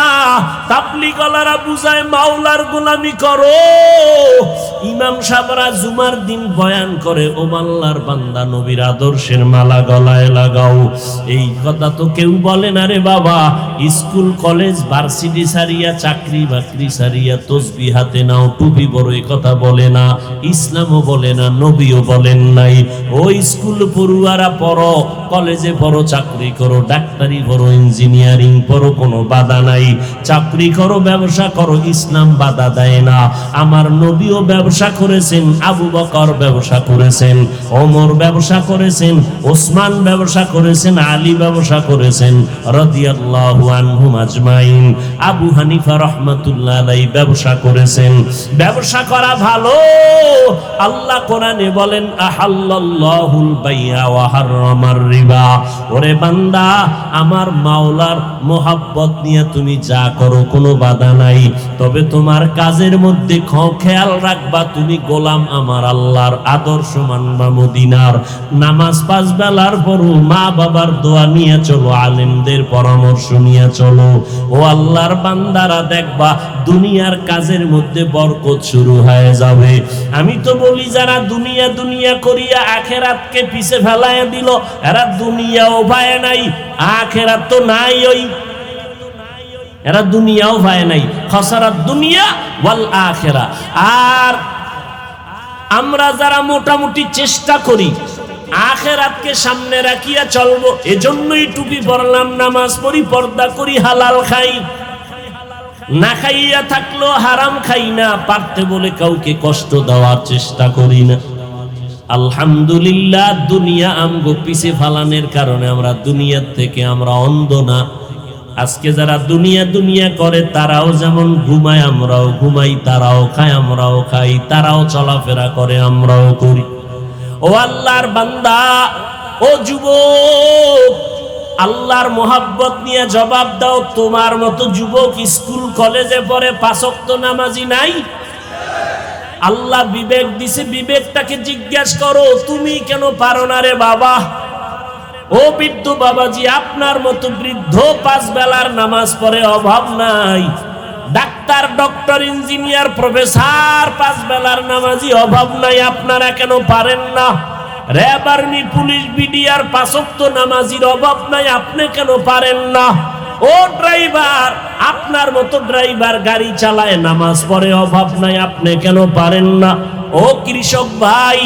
তাবলীগওয়ালারা বুঝায় মাওলার গোলামি করো, ইমাম সাহেবরা জুমার দিন বয়ান করে ও আল্লাহর বান্দা নবীর আদর্শের মালা গলায় লাগাও। এই কথা তো কেউ বলে না রে বাবা। স্কুল কলেজ ভার্সিটি সারিয়া, চাকরি বাকরি সারিয়া তসবিহ হাতে নাও, টুপি বড়, এই কথা বলে না, ইসলামও বলে না, নবীও বলেন নাই। ও স্কুল পড়ুয়ারা পড়ো, কলেজে পড়ো, চাকরি করো, ডাক্তারি পড়ো, ইঞ্জিনিয়ারিং পড়ো, কোনো বাধা নাই। চাকরি করো, ব্যবসা করো, ইসলাম বাধা দেয় না। আমার নবীও ব্যবসা করেছেন, আবু বকর ব্যবসা করেছেন, ওমর ব্যবসা করেছেন, ওসমান ব্যবসা করেছেন, আলী ব্যবসা করেছেন রাদিয়াল্লাহু আনহুম আজমাইন। আবু হানিফা রাহমাতুল্লাহ আলাইহি ব্যবসা করেছেন। ব্যবসা করা ভালো। আল্লাহ কোরআনে বলেন, আহাল্লাল্লাহুল বাই'a ওয়া হাররামার রিবা। ওরে বান্দা, আমার মাওলার মোহাব্বত নিয়ে তুমি যা করো কোনো বাধা নাই, তবে তোমার কাজের মধ্যে খেয়াল রাখবা তুমি গোলাম আমার আল্লাহর, আদর্শ মানবা মদিনার। নামাজ 5 বেলার পরও মা বাবার দোয়া নিয়ে চলো, আলেমদের পরামর্শ নিয়ে চলো। ও আল্লাহর বান্দারা, দেখবা দুনিয়ার কাজের মধ্যে বরকত শুরু হয়ে যাবে। আমি তো বলি, যারা দুনিয়া দুনিয়া করিয়া আখেরাতকে পিছে ফেলাইয়া দিল, এরা দুনিয়াও পায় নাই, আখেরাত তো নাই। ওই এরা দুনিয়াও পায় নাই, খাসারাত দুনিয়া ওয়াল আখিরা। আর আমরা যারা মোটামুটি চেষ্টা করি আখেরাতকে সামনে রাখিয়া চলবো, এজন্যই টুপি পরলাম, নামাজ পড়ি, পর্দা করি, হালাল খাই, না খাইয়া থাকলেও হারাম খাই না, পারতে বলে কাউকে কষ্ট দেওয়ার চেষ্টা করি না। আলহামদুলিল্লাহ, দুনিয়া আমগো পিছে ফালানের কারণে আমরা দুনিয়ার থেকে আমরা অন্ধ না। আজকে যারা দুনিয়া দুনিয়া করে তারাও যেমন ঘুমায় আমরাও ঘুমাই, তারাও খায় আমরাও খাই, তারাও চলাফেরা করে আমরাও করি। ও আল্লাহর বান্দা, ও যুবক, আল্লাহর মোহাব্বত নিয়ে জবাব দাও। তোমার মতো যুবক স্কুল কলেজে পড়ে 5 ওয়াক্ত নামাজি নাই? আল্লাহ বিবেক দিছে, বিবেকটাকে জিজ্ঞাসা করো, তুমি কেন পারো না রে বাবা? ও বৃদ্ধ বাবাজি, আপনার মতো বৃদ্ধ 5 বেলার নামাজ পড়ে অভাব নাই। ডাক্তার, ডক্টর, ইঞ্জিনিয়ার, প্রফেসর 5 বেলার নামাজি অভাব নাই। আপনারা কেন পারেন না? র্যাব, আর্মি, পুলিশ, বিডিআর 5 ওয়াক্ত নামাজির অভাব নাই। আপনি কেন পারেন না? ও ড্রাইভার, আপনার মতো ড্রাইভার গাড়ি চালায়, নামাজ পড়ে অভাব নাই। আপনি কেন পারেন না? ও কৃষক ভাই,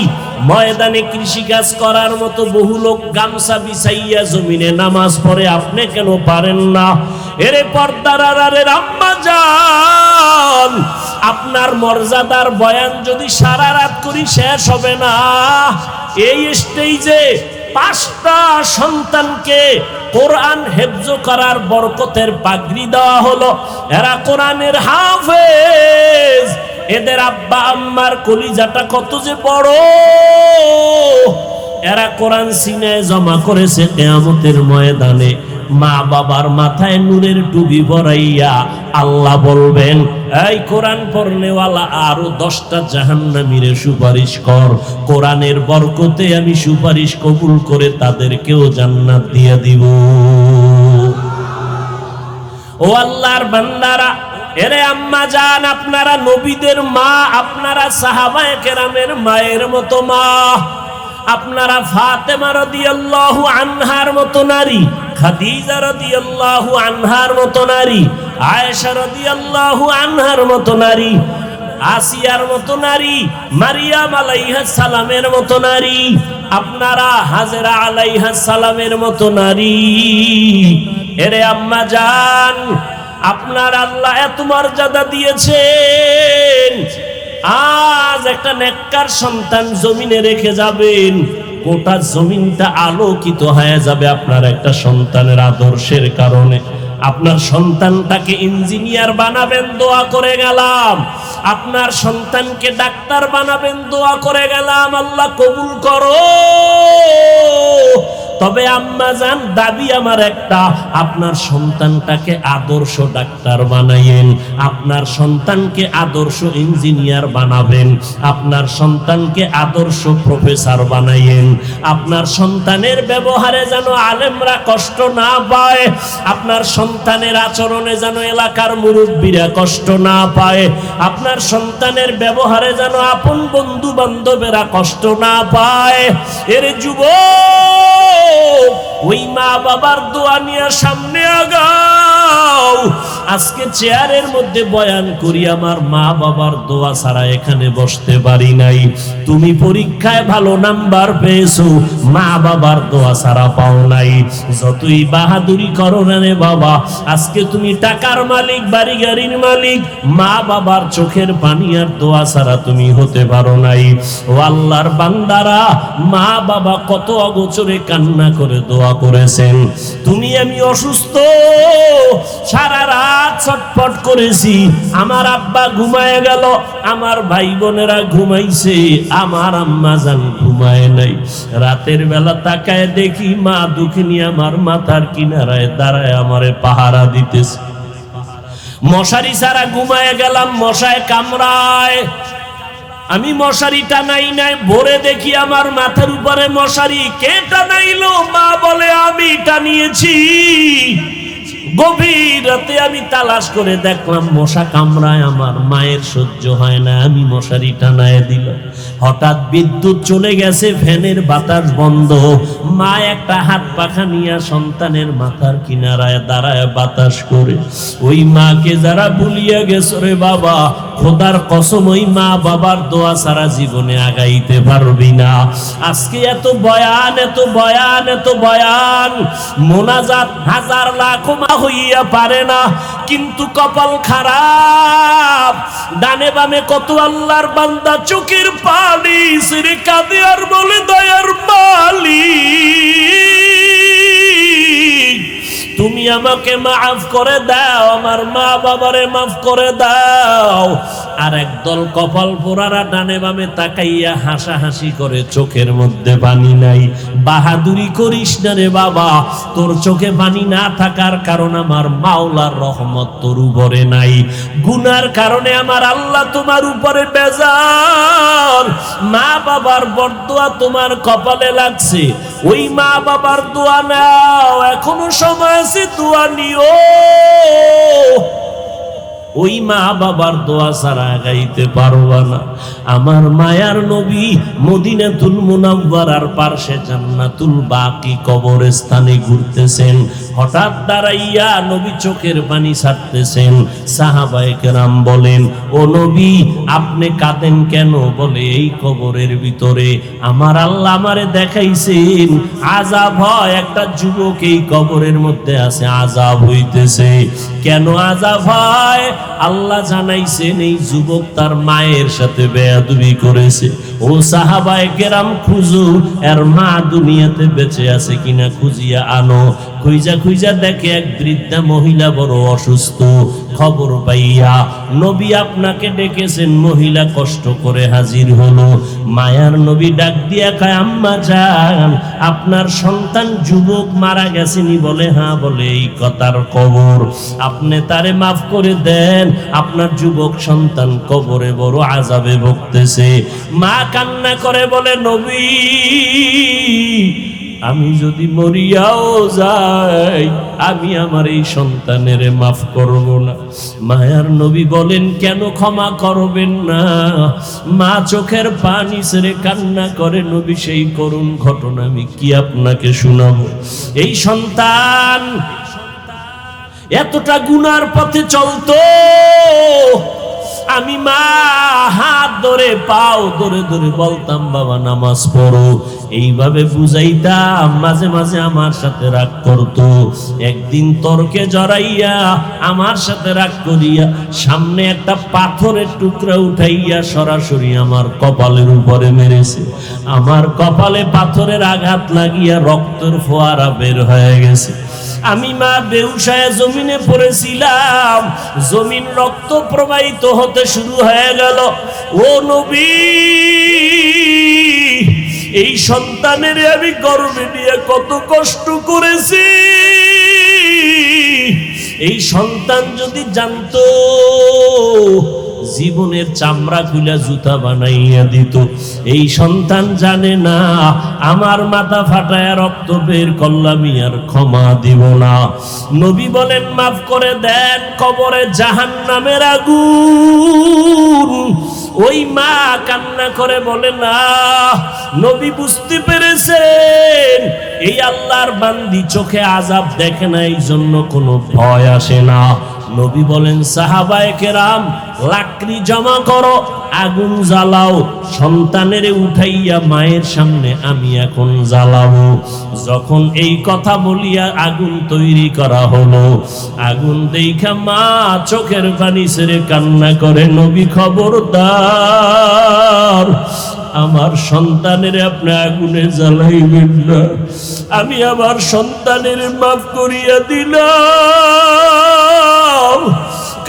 ময়দানে কৃষি কাজ করার মতো বহু লোক গামছা বিছাইয়া জমিনে নামাজ পড়ে, আপনি কেন পারেন না? এরে পর্দার আড়ালের আম্মা জান, আপনার মর্যাদার বয়ান যদি সারা রাত করি শেষ হবে না। এই স্টেজে 5টা সন্তানকে কোরআন হেফজ করার বরকতের পাগড়ি দেওয়া হলো। এরা কোরআনের হাফেজ। এদের আব্বা আম্মার কলিজাটা কত যে বড়। এরা কোরআন সিনায় জমা করেছে। কিয়ামতের ময়দানে মা বাবার মাথায় নূরের টুপি পরাইয়া আল্লাহ বলবেন, এই কোরআন পড়নেওয়ালা আরো 10টা জাহান্নামীরে সুপারিশ কর। কোরআনের বরকতে আমি সুপারিশ কবুল করে তাদেরকেও জান্নাত দিয়ে দিব। ও আল্লাহর বান্দারা, এরে আম্মা জান, আপনারা নবীদের মা, আপনারা সাহাবায়ে কেরামের মায়ের মতো মা। আপনারা ফাতেমা রাদিয়াল্লাহু আনহার মতো নারী, খাদিজা রাদিয়াল্লাহু আনহার মতো নারী, আয়েশা রাদিয়াল্লাহু আনহার মতো নারী, আসিয়ার মতো নারী, মারিয়াম আলাইহিস সালামের মতো নারী, আপনারা হাজেরা আলাইহিস সালামের মতো নারী। এরে আম্মা জান, আপনার আল্লাহ এত মর্যাদা দিয়েছেন, আজ একটা নেককার সন্তান জমিনে রেখে যাবেন, গোটা জমিনটা আলোকিত হয়ে যাবে আপনার একটা সন্তানের আদর্শের কারণে। আপনার সন্তানটাকে ইঞ্জিনিয়ার বানাবেন, দোয়া করে গেলাম। আপনার সন্তানকে ডাক্তার বানাবেন, দোয়া করে গেলাম। আল্লাহ কবুল করো। তবে আম্মা জান, দাবি আমার একটা, আপনার সন্তানটাকে আদর্শ ডাক্তার বানাইয়েন, আপনার সন্তানকে আদর্শ ইঞ্জিনিয়ার বানাবেন, আপনার সন্তানকে আদর্শ প্রফেসর বানাইয়েন। আপনার সন্তানের ব্যবহারে যেন আলেমরা কষ্ট না পায়, আপনার সন্তানের আচরণে যেন এলাকার মুরব্বীরা কষ্ট না পায়, আপনার সন্তানের ব্যবহারে যেন আপন বন্ধু বান্ধবেরা কষ্ট না পায়। এর যুবক, ওই মা বাবার দোয়া নিয়ে সামনে আগাও। আজকে চেয়ারের মধ্যে বয়ান করি, আমার মা বাবার দোয়া ছাড়া এখানে বসতে পারি নাই। তুমি পরীক্ষায় ভালো নাম্বার পেয়েছো, মা বাবার দোয়া ছাড়া পাও নাই। যতই বাহাদুরি করো না রে বাবা, আজকে তুমি টাকার মালিক, বাড়ি গাড়ির মালিক, মা বাবার চোখের পানি আর দোয়া ছাড়া তুমি হতে পারো নাই। ও আল্লাহর বান্দারা, মা বাবা কত অগোচরে কান্না করে দোয়া করেছেন। তুমি আমি অসুস্থ, সারা রাত ছটফট করেছি, আমার আব্বা ঘুমায় গেল, আমার ভাই বোনেরা ঘুমাইছে, আমার আম্মা জান ঘুমায় নাই। রাতের বেলা তাকায় দেখি মা দুঃখিনী আমার মাথার কিনারায় দাঁড়ায় আমারে পাহারা দিতেছে। মশারি ছাড়া ঘুমায় গেলাম, মশায় কামড়ায়। আমি মশারি টানাই নাই, ভোরে দেখি আমার মাথার উপরে মশারি। কে টানাইলো? মা বলে আমি টানিয়েছি। গভীর রাতে আমি তালাশ করে দেখলাম মশা কামড়ায়, আমার মায়ের সহ্য হয় না, আমি মশারি টানায় দিলাম। হঠাৎ বিদ্যুৎ চলে গেছে, ফ্যানের বাতাস বন্ধ। মা একটা হাত পাখা নিয়ে সন্তানের মাথার কিনারায় দাঁড়ায় বাতাস করে। ওই মাকে যারা ভুলিয়া গেছো রে বাবা, খোদার কসম, ওই মা বাবার দোয়া ছাড়া জীবনে আগাইতে পারবি না। আজকে এত বয়ান, এত বয়ান, এত বয়ান, মোনাজাত হাজার লাখ মা হইয়া পারে না, কিন্তু কপাল খারাপ। ডানে বামে কত আল্লাহর বান্দা চোখের পানি ছেড়ে কাঁদে আর বলে, দয়ার মালিক তুমি আমাকে মাফ করে দাও, আমার মা বাবারে মাফ করে দাও। আর একদল কপাল পোড়ারা ডানে বামে তাকাইয়া হাসাহাসি করে, চোখের মধ্যে পানি নাই। বাহাদুরি করিস না রে বাবা, তোর চোখে পানি না থাকার কারণ আমার মাওলার রহমত তোর উপরে নাই। গুনার কারণে আমার আল্লাহ তোমার উপরে বেজার। মা বাবার বরদোয়া তোমার কপালে লাগছে, ওই মা বাবার দোয়া নাও, এখনো সময় আছে, দোয়া নিও। ওই মা বাবার দোয়া ছাড়া গাইতে পারবা না। আমার মায়ার নবী মদিনাতুল মুনাওয়ারার পাশে জান্নাতুল বাকি কবরস্থানে ঘুরতেছেন। হঠাৎ দাঁড়াইয়া নবী চোখের পানি ছাড়তেছেন। সাহাবায়ে কেরাম বলেন, ও নবী আপনি কাঁদেন কেন? বলে, এই কবরের ভিতরে আমার আল্লাহ আমারে দেখাইছেন আযাব হয়। একটা যুবক এই কবরের মধ্যে আছে, আযাব হইতেছে। কেন আযাব হয়? আল্লাহ জানাইছেন এই যুবক তার মায়ের সাথে বেয়াদবি করেছে। ও সাহাবায়ে কেরাম খুঁজো, এর মা দুনিয়াতে বেঁচে আছে কিনা খুঁজিয়া আনো। খুঁজা খুঁজা দেখে এক বৃদ্ধা মহিলা বড় অসুস্থ। খবর পাইয়া নবী আপনাকে ডেকেছেন। মহিলা কষ্ট করে হাজির হলো। মায়ার নবী ডাক দিয়া কয়, আম্মা জান আপনার সন্তান যুবক মারা গেছেনি? বলে, হ্যাঁ। বলে, এই কথার কবর, আপনি তারে মাফ করে দেন, আপনার যুবক সন্তান কবরে বড় আযাবে ভুগতেছে। মা কান্না করে বলে, নবী আমি যদি মরিয়াও যাই আমি আমার এই সন্তানের মাফ করব না। মায়ার নবী বলেন, কেন ক্ষমা করবেন না? মা চোখের পানি ছেড়ে কান্না করে। নবী সেই করুণ ঘটনা আমি কি আপনাকে শোনাবো? এই সন্তান এতটা গুনার পথে চলতো, আমি মা হাত ধরে পাও ধরে ধরে বলতাম, বাবা নামাজ পড়ো, এইভাবে বুঝাইতাম। মাঝে মাঝে আমার সাথে রাগ করতো। একদিন তর্কে জড়াইয়া আমার সাথে রাগ করিয়া সামনে একটা পাথরের টুকরা উঠাইয়া সরাসরি আমার কপালের উপরে মেরেছে। আমার কপালে পাথরের আঘাত লাগিয়া রক্তের ফোয়ারা বের হয়ে গেছে। আমি মা বেহুশায় জমিনে পড়েছিলাম। জমিন রক্ত প্রবাহিত হতে শুরু হয়ে গেল। ও নবী, এই সন্তানের আমি গর্ভে নিয়ে কত কষ্ট করেছি। এই সন্তান যদি জানতো জীবনের চামড়া খুলে জুতা বানাইয়া দিত। এই সন্তান জানে না আমার মাথা ফাটায় রক্ত বের করলাম, আর ক্ষমা দিব না। নবী বলেন, মাফ করে দেন। কবরে জাহান্নামের আগুন। ওই মা কান্না করে বলে, না। নবী বুঝতে পেরেছেন এই আল্লাহর বান্দি চোখে আযাব দেখে না, এই জন্য কোনো ভয় আসে না। নবী বলেন, সাহাবায়ে কেরাম লাকড়ি জমা করো, আগুন জ্বালাও, সন্তানের উঠাইয়া মায়ের সামনে আমি এখন জ্বালাবো। যখন এই কথা বলিয়া আগুন তৈরি করা হলো, আগুন দেখা মা চোখের পানি ছেড়ে কান্না করে, নবী খবরদার আমার সন্তানের আপনি আগুনে জ্বালাইবেন না। আমি আমার সন্তানের মাফ করিয়া দিলাম,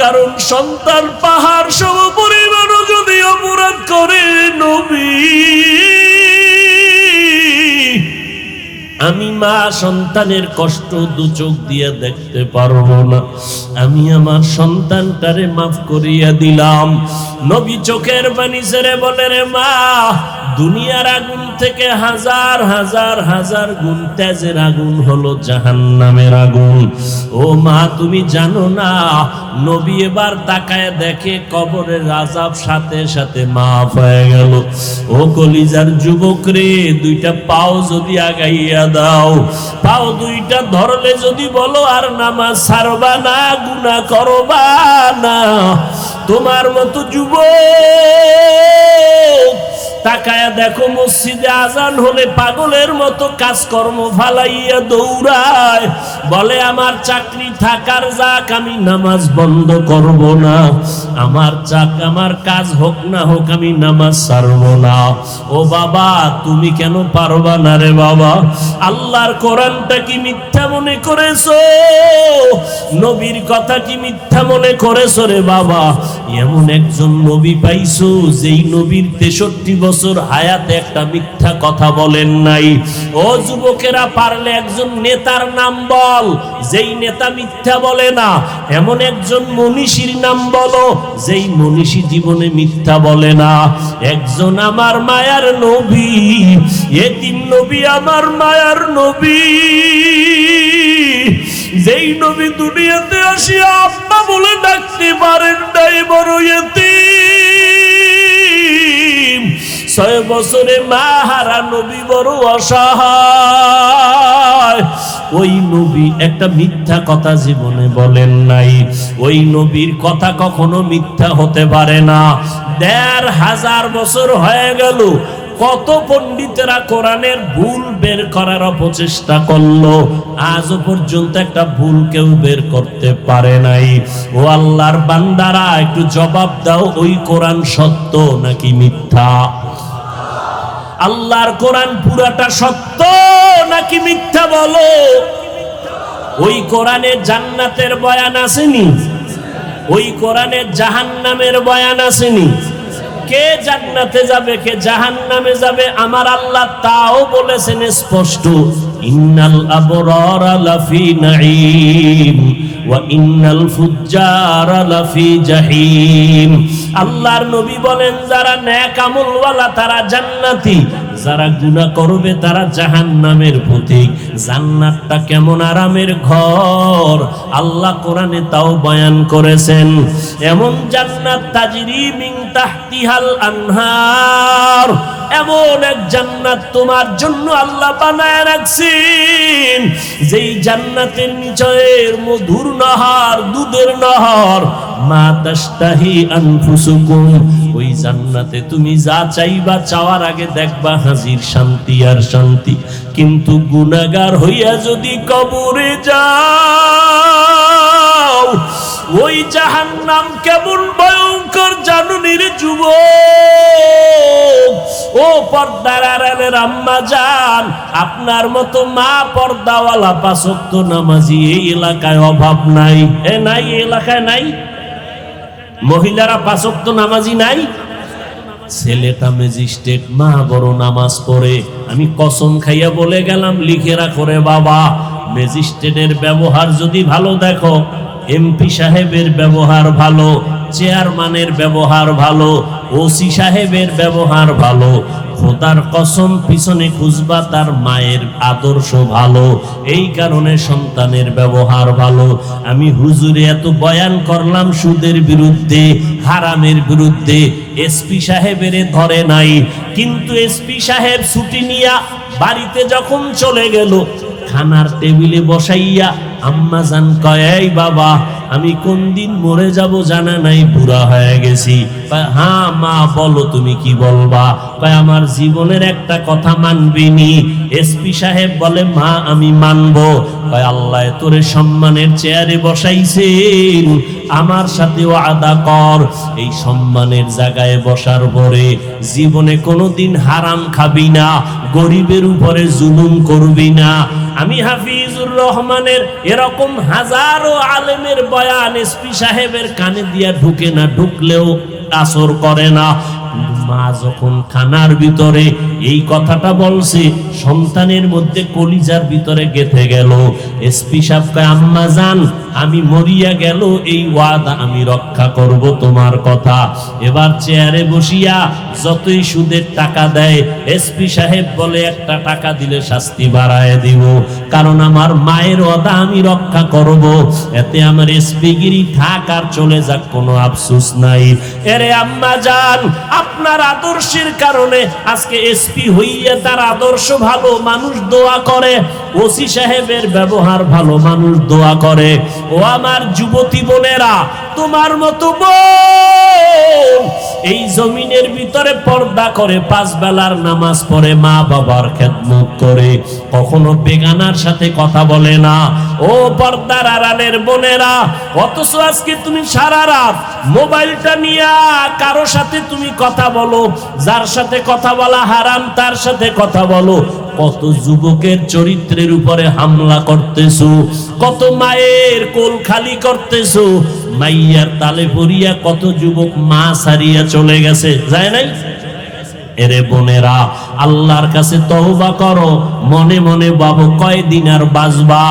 কারণ সন্তান পাহাড় সম পরিমাণও যদি অপরাধ করে, নবী আমি মা সন্তানের কষ্ট দু চোখ দিয়ে দেখতে পারবো না। আমি আমার সন্তানটারে মাফ করিয়া দিলাম। নবী চোখের পানি ছেড়ে বলে, রে মা, দুনিয়ার আগুন থেকে হাজার হাজার হাজার গুণ তেজের আগুন হলো জাহান্নামের আগুন। ও মা, তুমি জানো না? নবী এবার তাকায় দেখে কবরের আযাব সাথে সাথে মাফ হয়ে গেল। ও কলিজার যুবক রে, দুইটা পাও যদি আগাইয়া দাও, পাও দুইটা ধরলে যদি বলো আর নামাজ ছাড়বা না, গুনাহ করবা না, তোমার মতো যুবক তাকায়া দেখো মসজিদে আজান হলে পাগলের মতো কাজকর্ম ফালাইয়া দৌড়ায়, বলে আমার চাকরি থাকার যাক, আমি নামাজ বন্ধ করব না, আমার কাজ হোক না হোক আমি নামাজ ছাড়ব না। ও বাবা, তুমি কেন পারবা না রে বাবা? আল্লাহর কোরআনটা কি মিথ্যা মনে করেছো? নবীর কথা কি মিথ্যা মনে করেছো রে বাবা? এমন একজন নবী পাইছো যেই নবীর 63 বছর হায়াতে একটা মিথ্যা কথা বলেন নাই। ও যুবকেরা, পারলে একজন নেতার নাম বল যেই নেতা মিথ্যা বলে না। এমন একজন মনীষীর নাম বলো যেই মনীষী জীবনে মিথ্যা বলে না। একজন আমার মায়ার নবী, এতিম নবী, আমার মায়ার নবী, যেই নবী দুনিয়াতে আসিয়া আব্বা বলে ডাকতে পারেন নাই, বড় এতিম, 6 বছরে মা হারা নবী, বড় অসহায়। ওই নবী একটা মিথ্যা কথা জীবনে বলেন নাই। ওই নবীর কথা কখনো মিথ্যা হতে পারে না। 1500 বছর হয়ে গেল, কত পণ্ডিতেরা কোরআনের ভুল বের করার অপচেষ্টা করলো, আজও পর্যন্ত একটা ভুল কেউ বের করতে পারে নাই। ও আল্লাহর বান্দারা, একটু জবাব দাও, ওই কোরআন সত্য নাকি মিথ্যা? আল্লাহর কোরআন পুরাটা সত্য নাকি মিথ্যা বলো? ওই কোরআনে জান্নাতের বয়ান আসেনি? ওই কোরআনে জাহান্নামের বয়ান আসেনি? কে জান্নাতে যাবে কে জাহান্নামে যাবে আমার আল্লাহ তাও বলেছেন স্পষ্ট, ইন্নাল আবরারা লাফি নাঈম ওয়া ইন্নাল ফুজ্জারা লাফি জাহিম। আল্লাহর নবী বলেন, যারা নেক আমলওয়ালা তারা জান্নাতি, যারা গুনাহ করবে তারা জাহান্নামের পথিক। জান্নাতটা কেমন আরামের ঘর আল্লাহ কোরআনে তাও বয়ান করেছেন। এমন জান্নাত তাজরি মিন তাহতিহাল আনহার, এমন এক জান্নাত তোমার জন্য আল্লাহ বানায় রাখছেন, যেই জান্নাতের নিচের মধুর নহর, দুধের নহর, মা তাশতাহি আনফুসুকুম। ওই জান্নাতে তুমি যা চাইবা চাওয়ার আগে দেখবা হাজির শান্তি আর শান্তি। কিন্তু গুনাহগার হইয়া যদি কবরে যাও, ওই জাহান্নাম কেমন ভয়ঙ্কর জানুনি রে যুবক। ও পর্দার আড়ালের আম্মা জান, আপনার মতো মা পর্দাওয়ালা 5 ওয়াক্ত নামাজি এই এলাকায় অভাব নাই। নাই, এই এলাকায় নাই। মহিলারা 5 ওয়াক্ত নামাজি নাই। ছেলেটা ম্যাজিস্ট্রেট, মা বড় নামাজ পড়ে। আমি কসম খাইয়া বলে গেলাম, লিখে রাখো রে বাবা, ম্যাজিস্ট্রেটের ব্যবহার যদি ভালো দেখো, এমপি সাহেবের ব্যবহার ভালো, চেয়ারম্যানের ব্যবহার ভালো, ওসি সাহেবের ব্যবহার ভালো, খোদার কসম পিছনে খুঁজবা তার মায়ের আদর্শ ভালো, এই কারণে সন্তানের ব্যবহার ভালো। আমি হুজুরে এত বয়ান করলাম সুদের বিরুদ্ধে, হারামের বিরুদ্ধে, এসপি সাহেবের ধরে নাই, কিন্তু এসপি সাহেব ছুটি নিয়া বাড়িতে যখন চলে গেল, খানার টেবিলে বসাইয়া আম্মা জান কয়, এই বাবা আমি কোন দিন মরে যাব জানা নাই, বুড়া হয়ে গেছি। হ্যাঁ মা বলো তুমি কি বলবা? কয় আমার জীবনের একটা কথা মানবি নি? এসপি সাহেব বলে, মা আমি মানবো। কয় আল্লাহ তোরে সম্মানের চেয়ারে বসাইছেন, আমার সাথে ওয়াদা কর এই সম্মানের জায়গায় বসার পরে জীবনে কোনোদিন হারাম খাবি না, গরিবের উপরে জুলুম করবি না। আমি হাফিজুর রহমানের এরকম হাজারো আলেমের বয়ান এসপি সাহেবের কানে দিয়া ঢুকে না, ঢুকলেও আসর করে না। মা যখন খানার ভিতরে এই কথাটা বলছে, সন্তানের মধ্যে কলিজার ভিতরে গেঁথে গেল। এসপি সাহেব কয়, আম্মা জান আমি মরিয়া গেল এই ওয়াদা আমি রক্ষা করব তোমার কথা। এবার চেয়ারে বসিয়া যতই সুদের টাকা দেয়, এসপি সাহেব বলে একটা টাকা দিলে শাস্তি বাড়ায় দিব। কারণ আমার মায়ের ওয়াদা আমি রক্ষা করব। এতে আমার এসপিগিরি থাক আর চলে যাক, কোনো আফসোস নাই। এরে আম্মা জান, আপনার আদর্শের কারণে আজকে এসপি হইয়া তার আদর্শ ভালো, মানুষ দোয়া করে। ওসি সাহেবের ব্যবহার ভালো, মানুষ দোয়া করে। ও আমার যুবতী বোনেরা, তোমার মতো বোন এই জমিনের ভিতরে পর্দা করে, 5 বেলার নামাজ পড়ে, মা বাবার খেদমত করে, কখনো বেগানার সাথে কথা বলে না। ও পর্দার আড়ালের বোনেরা, অথচ আজকে তুমি সারা রাত মোবাইলটা নিয়ে কারো সাথে তুমি কথা বলো, যার সাথে কথা বলা হারাম তার সাথে কথা বলো। কত যুবকের চরিত্রের উপরে হামলা করতেছো, কত মায়ের কোল খালি করতেছো, মাইয়ার তালে পড়িয়া কত যুবক মা সারিয়া চলে গেছে, যায় নাই? এরে বোনেরা, আল্লাহর কাছে তওবা করো, মনে মনে ভাবো কয়দিন আর বাঁচবা।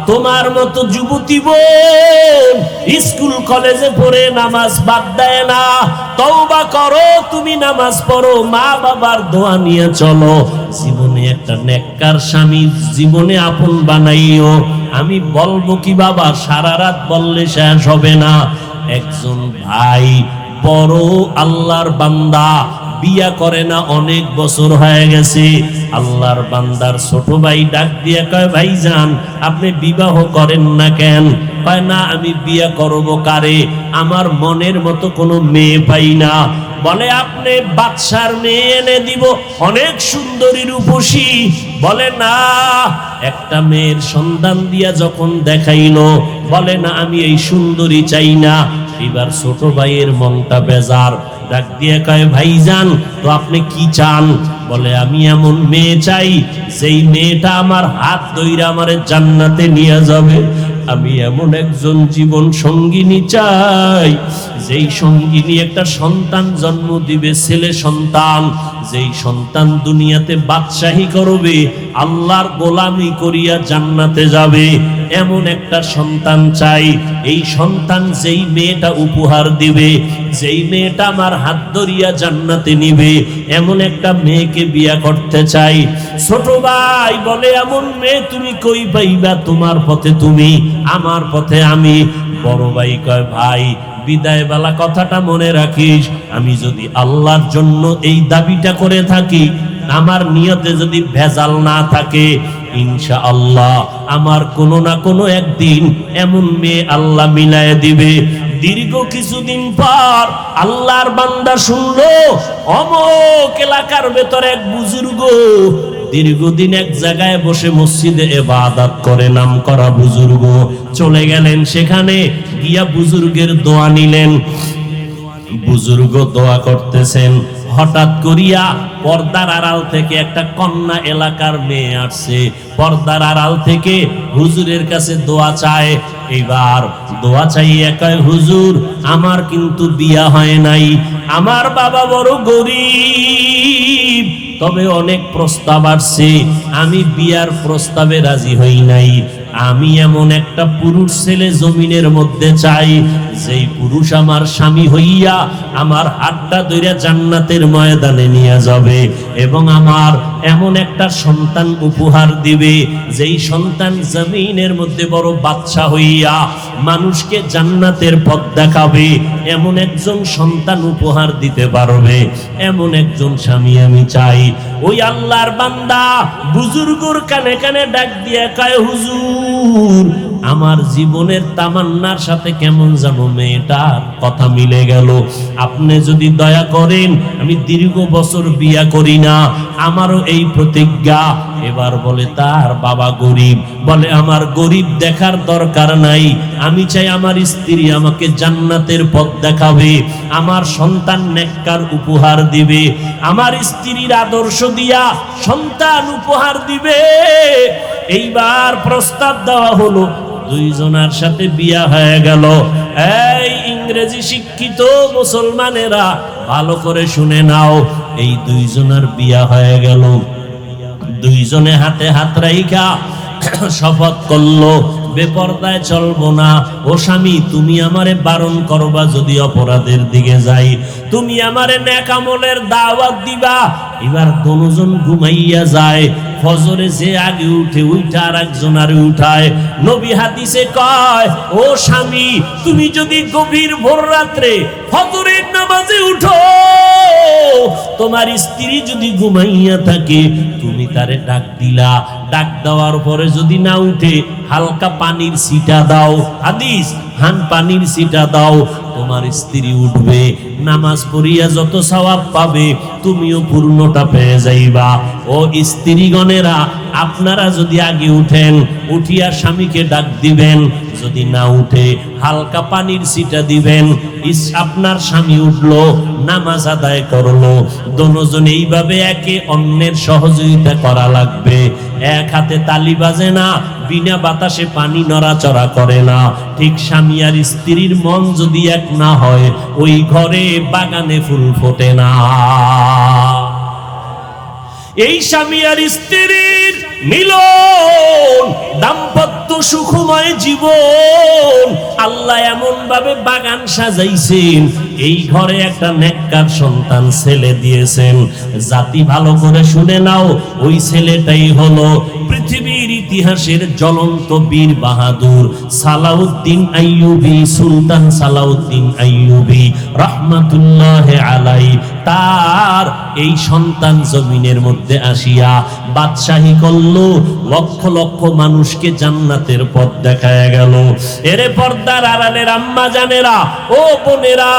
তোমার মতো যুবতী বোন স্কুল কলেজে পড়ে নামাজ বাদ দেয় না। তওবা করো, তুমি নামাজ পড়ো, মা বাবার দোয়া নিয়ে চলো। জীবনে একটা নেককার স্বামী জীবনে আপন বানাইও। আমি বলবো কি বাবা, সারা রাত বললে শেষ হবে না। একজন ভাই বড় আল্লাহর বান্দা, বিয়া করে না, অনেক বছর হয়ে গেছে। আল্লাহর বান্দার ছোট ভাই ডাক দিয়ে কয়, ভাইজান আপনি বিবাহ করেন না কেন? কয় না, আমি বিয়া করব কারে, আমার মনের মতো কোনো মেয়ে পাই না। বলে আপনি বাদশার মেয়ে এনে দিব, অনেক সুন্দরী রূপসী। বলে না, একটা মেয়ের সন্ধান দিয়া যখন দেখাইলো, বলে না আমি এই সুন্দরী চাই না। এবার ছোট ভাইয়ের মনটা বেজার, ডাক দিয়ে কয়, ভাইজান তো আপনি কি চান? বলে আমি এমন মেয়ে চাই যেই মেয়েটা আমার হাত ধইরা আমারে জান্নাতে নিয়ে যাবে। আমি এমন একজন জীবন সঙ্গিনী চাই যেই সঙ্গিনী একটা সন্তান জন্ম দিবে, ছেলে সন্তান, যেই সন্তান দুনিয়াতে বাদশাহী করবে, আল্লাহর গোলামি করিয়া জান্নাতে যাবে। এমন একটা সন্তান চাই। এই সন্তান যেই মেয়েটা উপহার দিবে, যেই মেয়েটা আমার হাত ধরিয়া জান্নাতে নিবে, এমন একটা মেয়েকে বিয়া করতে চাই। ছোট ভাই বলে, এমন মেয়ে তুমি কই পাইবা? তোমার পথে তুমি, আমার পথে আমি। বড় ভাই কয়, ভাই বিদায় বেলা কথাটা মনে রাখিস, আমি যদি আল্লাহর জন্য এই দাবিটা করে থাকি, আমার নিয়তে যদি ভেজাল না থাকে, ইনশাআল্লাহ আমার কোনো না কোনো একদিন এমন মেয়ে আল্লাহ মিলায় দিবে। দীর্ঘ কিছুদিন পর আল্লাহর বান্দা শুনলো, অমুক এলাকার ভেতরে এক বুজুর্গ দীর্ঘদিন এক জায়গায় বসে মসজিদে ইবাদত করে, নাম করা বুজুর্গ। চলে গেলেন সেখানে, গিয়া বুজুর্গের দোয়া নিলেন। বুজুর্গ দোয়া করতেছেন, হঠাৎ করিয়া পর্দার আড়াল থেকে একটা কন্যা এলাকার মেয়ে আসছে। পর্দার আড়াল থেকে হুজুরের কাছে দোয়া চায়। এবার দোয়া চাইয়া কয়, হুজুর আমার কিন্তু বিয়া হয় নাই, আমার বাবা বড় গরিব, তবে অনেক প্রস্তাব আসছে, আমি বিয়ার প্রস্তাবে রাজি হই নাই। আমি এমন একটা পুরুষ ছেলে জমিনের মধ্যে চাই, যেই পুরুষ আমার স্বামী হইয়া আমার হাতটা ধইরা জান্নাতের ময়দানে নিয়ে যাবে, এবং আমার এমন একটা সন্তান উপহার দিবে, যেই সন্তান জমিনের মধ্যে বড় বাদশা হইয়া মানুষকে জান্নাতের পথ দেখাবে। এমন একজন সন্তান উপহার দিতে পারবে, এমন একজন স্বামী আমি চাই। ওই আল্লাহর বান্দা বুজুর্গর কানে কানে ডাক দিয়ে কয়, হুজুর আমার জীবনের তামান্নার সাথে কেমন যেন মেয়েটার কথা মিলে গেল। আপনি যদি দয়া করেন, আমি দীর্ঘ বছর বিয়া করি না, আমারও এই প্রতিজ্ঞা। এবার বলে, তার বাবা গরিব, বলে আমার গরিব দেখার দরকার নাই, আমি চাই আমার স্ত্রী আমাকে জান্নাতের পথ দেখাবে, আমার সন্তান নেককার উপহার দিবে, আমার স্ত্রীর আদর্শ দিয়া সন্তান উপহার দিবে। এইবার প্রস্তাব দেওয়া হলো, দুইজনের সাথে বিয়া হয়ে গেল। এই ইংরেজি শিক্ষিত মুসলমানেরা ভালো করে শুনে নাও, এই দুইজনের বিয়া হয়ে গেল। দুইজনে হাতে হাত রাইখা শপথ করলো, বেপরদায় চলবো না। ও স্বামী, তুমি আমারে বারণ করবা যদি অপরাধের দিকে যাই, তুমি আমারে নেক আমলের দাওয়াত দিবা। এবার দুজন ঘুমাইয়া যায়। ফজরে যে আগে উঠে ওইটা আর একজন আর উঠায়। নবী হাদিসে কয়, ও স্বামী, তুমি যদি গভীর ভোর রাত্রে ফজরের নামাজে উঠো, তোমার স্ত্রী যদি ঘুমাইয়া থাকে, তুমি তারে ডাক দিলা, ডাক দেওয়ার পরে যদি না উঠে হালকা পানির ছিটা দাও, হাদিস পানির ছিটা দাও, তোমার স্ত্রী উঠবে, নামাজ পড়িয়া যত সওয়াব পাবে তুমিও পূর্ণটা পেয়ে যাইবা। ও স্ত্রীগণেরা, আপনারা যদি আগে উঠেন, উঠিয়া স্বামীকে ডাক দিবেন, যদি না উঠে হালকা পানির ছিটা দিবেন। আপনার স্বামী উঠলো, নামাজ আদায় করলো, দুজন এইভাবে একে অন্যের সহযোগিতা করা লাগবে। এক হাতে তালি বাজে না, বিনা বাতাসে পানি নড়াচড়া করে না। ঠিক স্বামী আর স্ত্রীর মন যদি এক না হয়, ওই ঘরে বাগানে ফুল ফোটে না। এই স্বামী আর স্ত্রীর মিলন, দাম্পত্য সুখময় জীবন আল্লাহ এমন ভাবে বাগান সাজাইছেন, এই ঘরে একটা নেককার সন্তান ছেলে দিয়েছেন। জাতি ভালো করে শুনে নাও, ওই ছেলেটাই হলো পৃথিবীর ইতিহাসের জ্বলন্ত বীর বাহাদুর সালাউদ্দিন আইয়ুবী, সুলতান সালাউদ্দিন আইয়ুবী রাহমাতুল্লাহ আলাইহি। তার এই সন্তান জমিনের মধ্যে আসিয়া বাদশাহী করলো, লক্ষ লক্ষ মানুষকে জান্নাতের পথ দেখায়া গেল। এরে পর্দার আড়ালের আম্মা জানেরা, ও বোনেরা,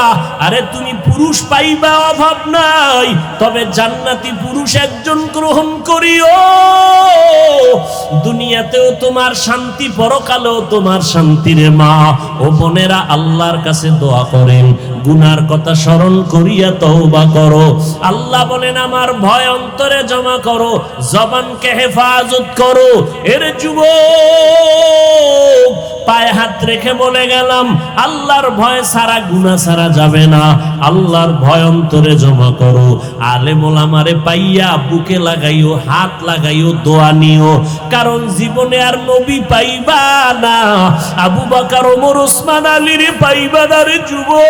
আরে তুমি পুরুষ পাইবা অভাব নাই, তবে জান্নাতি পুরুষ একজন গ্রহণ করিও। দুনিয়াতেও তোমার শান্তি, পরকালেও তোমার শান্তি রে মা। ও বোনেরা, আল্লাহর কাছে দোয়া করেন, গুনার কথা স্মরণ করিয়া তওবা করো। আল্লাহ বলেন, আমার ভয় অন্তরে জমা করো, জবানকে হেফাজত করো। এর যুবক, পায়ে হাত রেখে বলে গেলাম, আল্লাহর ভয় ছাড়া গুনাহ ছাড়া যাবে না। আল্লাহর ভয় অন্তরে জমা করো। আলেম ওলামারে পাইয়া বুকে লাগাইও, হাত লাগাইও, দোয়া নিও, কারণ জীবনে আর নবী পাইবা না। আবু বকর, ওমর, ওসমান, আলীরে পাইবা না রে যুবক।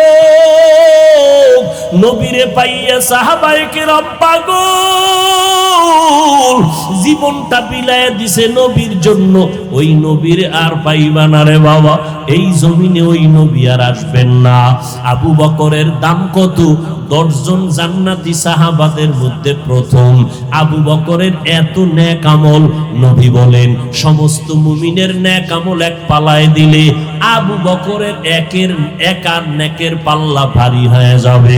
নবীরে পাইয়া সাহাবায়ে কেরাম পাগল, জীবনটা বিলায় দিছে নবীর জন্য। ওই নবীর আর পাইবা না রে বাবা, এই জমিনে ওই নবী আর আসবেন না। আবু বকরের দাম কত? 10 জন জান্নাতি সাহাবাদের মধ্যে প্রথম। আবু বকরের এত নেক আমল, নবী বলেন সমস্ত মুমিনের নেক আমল এক পালায় দিলে আবু বকরের একার নেকের পাল্লা ভারী হয়ে যাবে।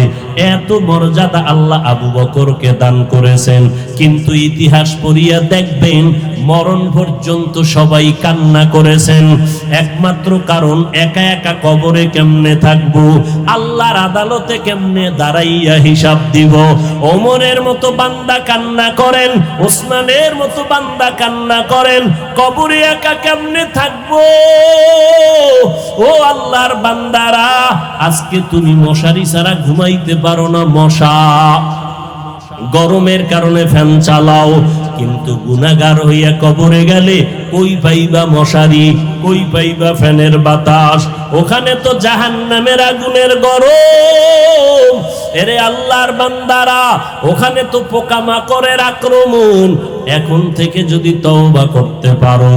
এত মর্যাদা আল্লাহ আবু বকরকে দান করেছেন। কিন্তু ইতিহাস পড়িয়া দেখবেন, মরণ পর্যন্ত সবাই কান্না করেছেন, একমাত্র কারণ একা একা কবরে কেমনে থাকবো, আল্লাহর আদালতে কেমনে দাঁড়াইয়া হিসাব দিব। ওমরের মতো বান্দা কান্না করেন, ওসমানের মতো বান্দা কান্না করেন, কবরে একা কেমনে থাকবো। ও আল্লাহর বান্দারা, আজকে তুমি মশারি ছাড়া ঘুমাইতে পারো না, মশা গরমের কারণে ফ্যান চালাও, কিন্তু গুনাহগার হইয়া কবরে গেলে কই পাইবা মশারি, কই পাইবা ফ্যানের বাতাস? ওখানে তো জাহান্নামের আগুনের গরম। এরে আল্লাহর বান্দারা, ওখানে তো পোকামাকড়ের আক্রমণ। এখন থেকে যদি তওবা করতে পারো,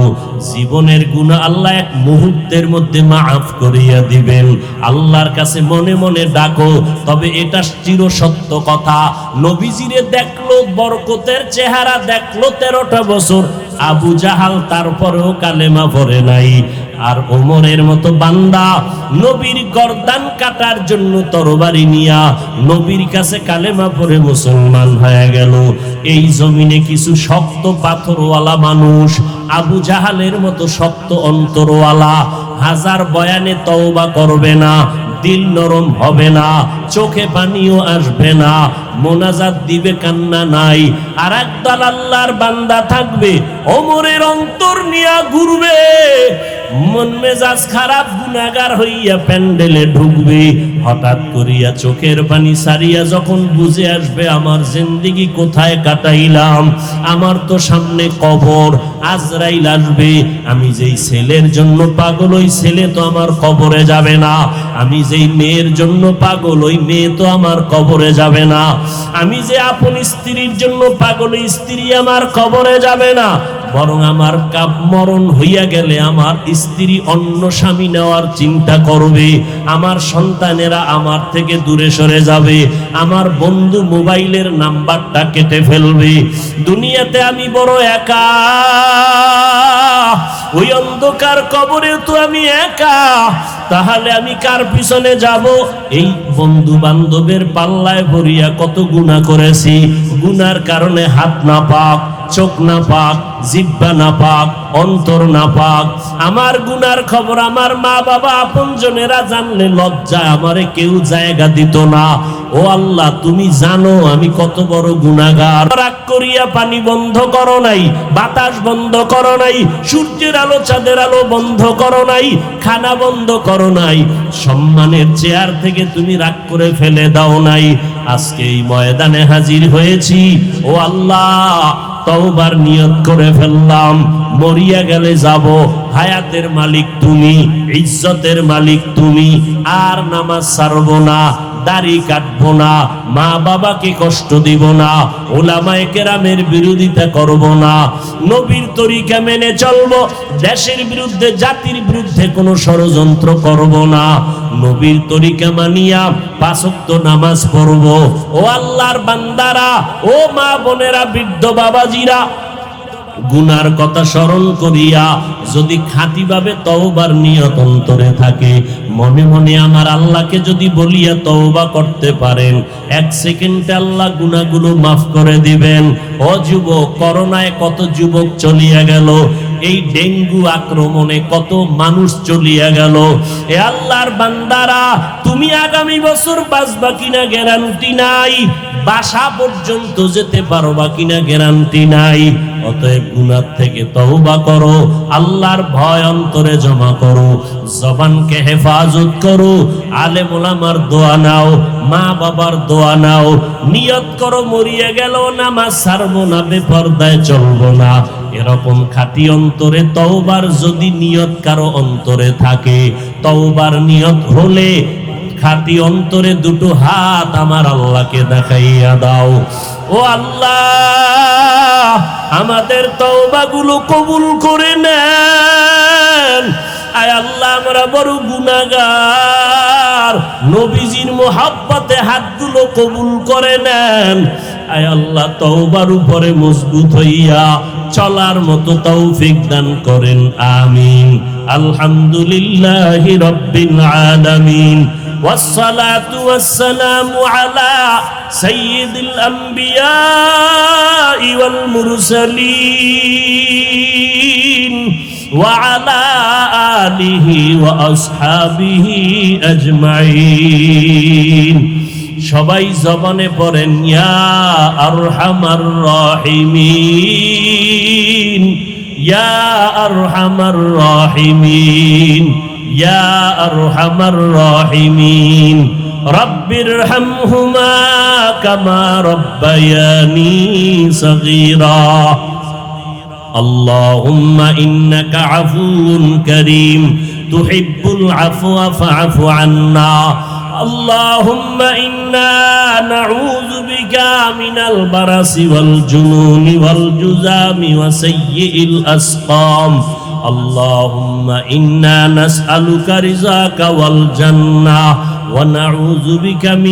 জীবনের গুনাহ আল্লাহ এক মুহূর্তের মধ্যে মাফ করিয়া দিবেন। আল্লাহর কাছে মনে মনে ডাকো। তবে এটা চির সত্য কথা, নবীজিরে দেখলো, বরকতের চেহারা দেখলো 13টা বছর, আবু জাহাল তারপরেও কালেমা পড়ে নাই। আর ওমরের মতো বান্দা নবীর গর্দান কাটার জন্য তরবারি নিয়া নবীর কাছে কালেমা পড়ে মুসলমান হয়ে গেল। এই জমিনে কিছু শক্ত পাথরওয়ালা মানুষ, আবু জাহালের মতো শক্ত অন্তরওয়ালা, হাজার বয়ানে তওবা করবে না, দিল নরম হবে না, চোখে পানিও আসবে না, মোনাজাত দিবে, কান্না নাই। আর একদল আল্লাহর বান্দা থাকবে, ওমরের অন্তর নিয়া ঘুরবে, মন মেজাজ খারাপ গুনাহগার হইয়া প্যান্ডেলে ঢুকবে, হঠাৎ করিয়া চোখের পানি সারিয়া যখন বুঝে আসবে আমার জিন্দেগি কোথায় কাটাইলাম, আমার তো সামনে কবর, আজরাইল আসবে। আমি যেই ছেলের জন্য পাগল, ওই ছেলে তো আমার কবরে যাবে না। আমি যেই মেয়ের জন্য পাগল, ওই মেয়ে তো আমার কবরে যাবে না। আমি যে আপন স্ত্রীর জন্য পাগল, ওই স্ত্রী আমার কবরে যাবে না, বরং আমার মরণ হইয়া গেলে আমার স্ত্রী অন্য স্বামী নেওয়ার চিন্তা করবে, আমার সন্তানেরা আমার থেকে দূরে সরে যাবে, আমার বন্ধু মোবাইলের নাম্বারটা কেটে ফেলবে। দুনিয়াতে আমি বড় একা, ওই অন্ধকার কবরে তো আমি একা। তাহলে আমি কার পিছনে যাব? এই বন্ধু বান্ধবের পাল্লায় ভরিয়া কত গুনাহ করেছি, গুনার কারণে হাত না পাক, চোখ না পাক, জিহ্বা না পাক, অন্তর না পাক। আমার গুনার খবর আমার মা বাবা আপনজনেরা জানলে লজ্জায় আমারে কেউ জায়গা দিত না। ও আল্লাহ, তুমি জানো আমি কত বড় গুনাহগার। রাগ করিয়া পানি বন্ধ করো নাই, বাতাস বন্ধ করো নাই, সূর্যের আলো চাঁদের আলো বন্ধ করো নাই, খানা বন্ধ করো নাই, সম্মানের চেয়ার থেকে তুমি রাগ করে ফেলে দাও নাই। আজকে এই ময়দানে হাজির হয়েছি, ও আল্লাহ তওবার নিয়ত করে ফেললাম, মরিয়া গেলে যাব, হায়াতের মালিক তুমি, ইজ্জতের মালিক তুমি। আর নামাজ ছাড়বো না, দাড়ি কাটবো না, মা বাবাকে কষ্ট দিব না, ওলামায়ে কেরামের বিরোধিতা করব না, নবীর তরিকা মেনে চলবো, দেশের বিরুদ্ধে জাতির বিরুদ্ধে কোনো ষড়যন্ত্র করব না, নবীর তরিকা মানিয়া 5 ওয়াক্ত নামাজ পড়ব। ও আল্লাহর বান্দারা, ও মা বোনেরা, বৃদ্ধ বাবাজিরা, গুনার কথা স্মরণ করিয়া যদি খাঁটিভাবে তওবার নিয়ত অন্তরে থাকে, মনে মনে আমার আল্লাহকে যদি বলিয়া তওবা করতে পারেন, 1 সেকেন্ডে আল্লাহ গুনাহগুলো মাফ করে দিবেন। ও যুবক, করোনায় কত যুবক চলিয়া গেল, এই ডেঙ্গু আক্রমণে কত মানুষ চলিয়া গেল। এ আল্লাহর বান্দারা, তুমি আগামী বছর বাঁচবা কিনা গ্যারান্টি নাই, বাসা পর্যন্ত যেতে পারবা কিনা গ্যারান্টি নাই। অতএব গুনাহ থেকে তওবা করো, আল্লাহর ভয় অন্তরে জমা করো, জবানকে হেফাজত করো, আলেম ওলামার দোয়া নাও, মা বাবার দোয়া নাও, নিয়ত করো মরিয়া গেল নামাজ ছাড়বো না, বেপরদায় চলবো না। এরকম খাঁটি অন্তরে তওবার যদি নিয়ত কারো অন্তরে থাকে, তওবার নিয়ত হলে খাঁটি অন্তরে 2 হাত আমার আল্লাহকে দেখাইয়া দাও। ও আল্লাহ, আমাদের তওবাগুলো কবুল করে নেন। আয় আল্লাহ, আমরা বড় গুনাহগার, নবীজির মোহাব্বতে হাতগুলো কবুল করে নেন। আয় আল্লাহ, তওবার উপরে মজবুত হইয়া চলার মতো তৌফিক দান করেন, আমিন। আলহামদুলিল্লাহি রাব্বিল আলামিন, والصلاة والسلام على سيد الأنبياء والمرسلين وعلى آله وأصحابه أجمعين। সবাই জবানে পড়েন ইয়া আরহামার রাহিমিন, ইয়া আরহামার রাহিমিন, ইয়া আরহামার রাহিমিন। রব্বিরহামহুমা কামা রব্বায়ানি সগীরা। আল্লাহুম্মা ইন্নাকা আফুউন কারীম তুহিব্বুল আফওয়া ফা'ফু আন্না। اللهم إنا نعوذ بك من البرص والجنون والجذام وسيء الأسقام. اللهم إنا نسألك رضاك والجنة ونعوذ بك من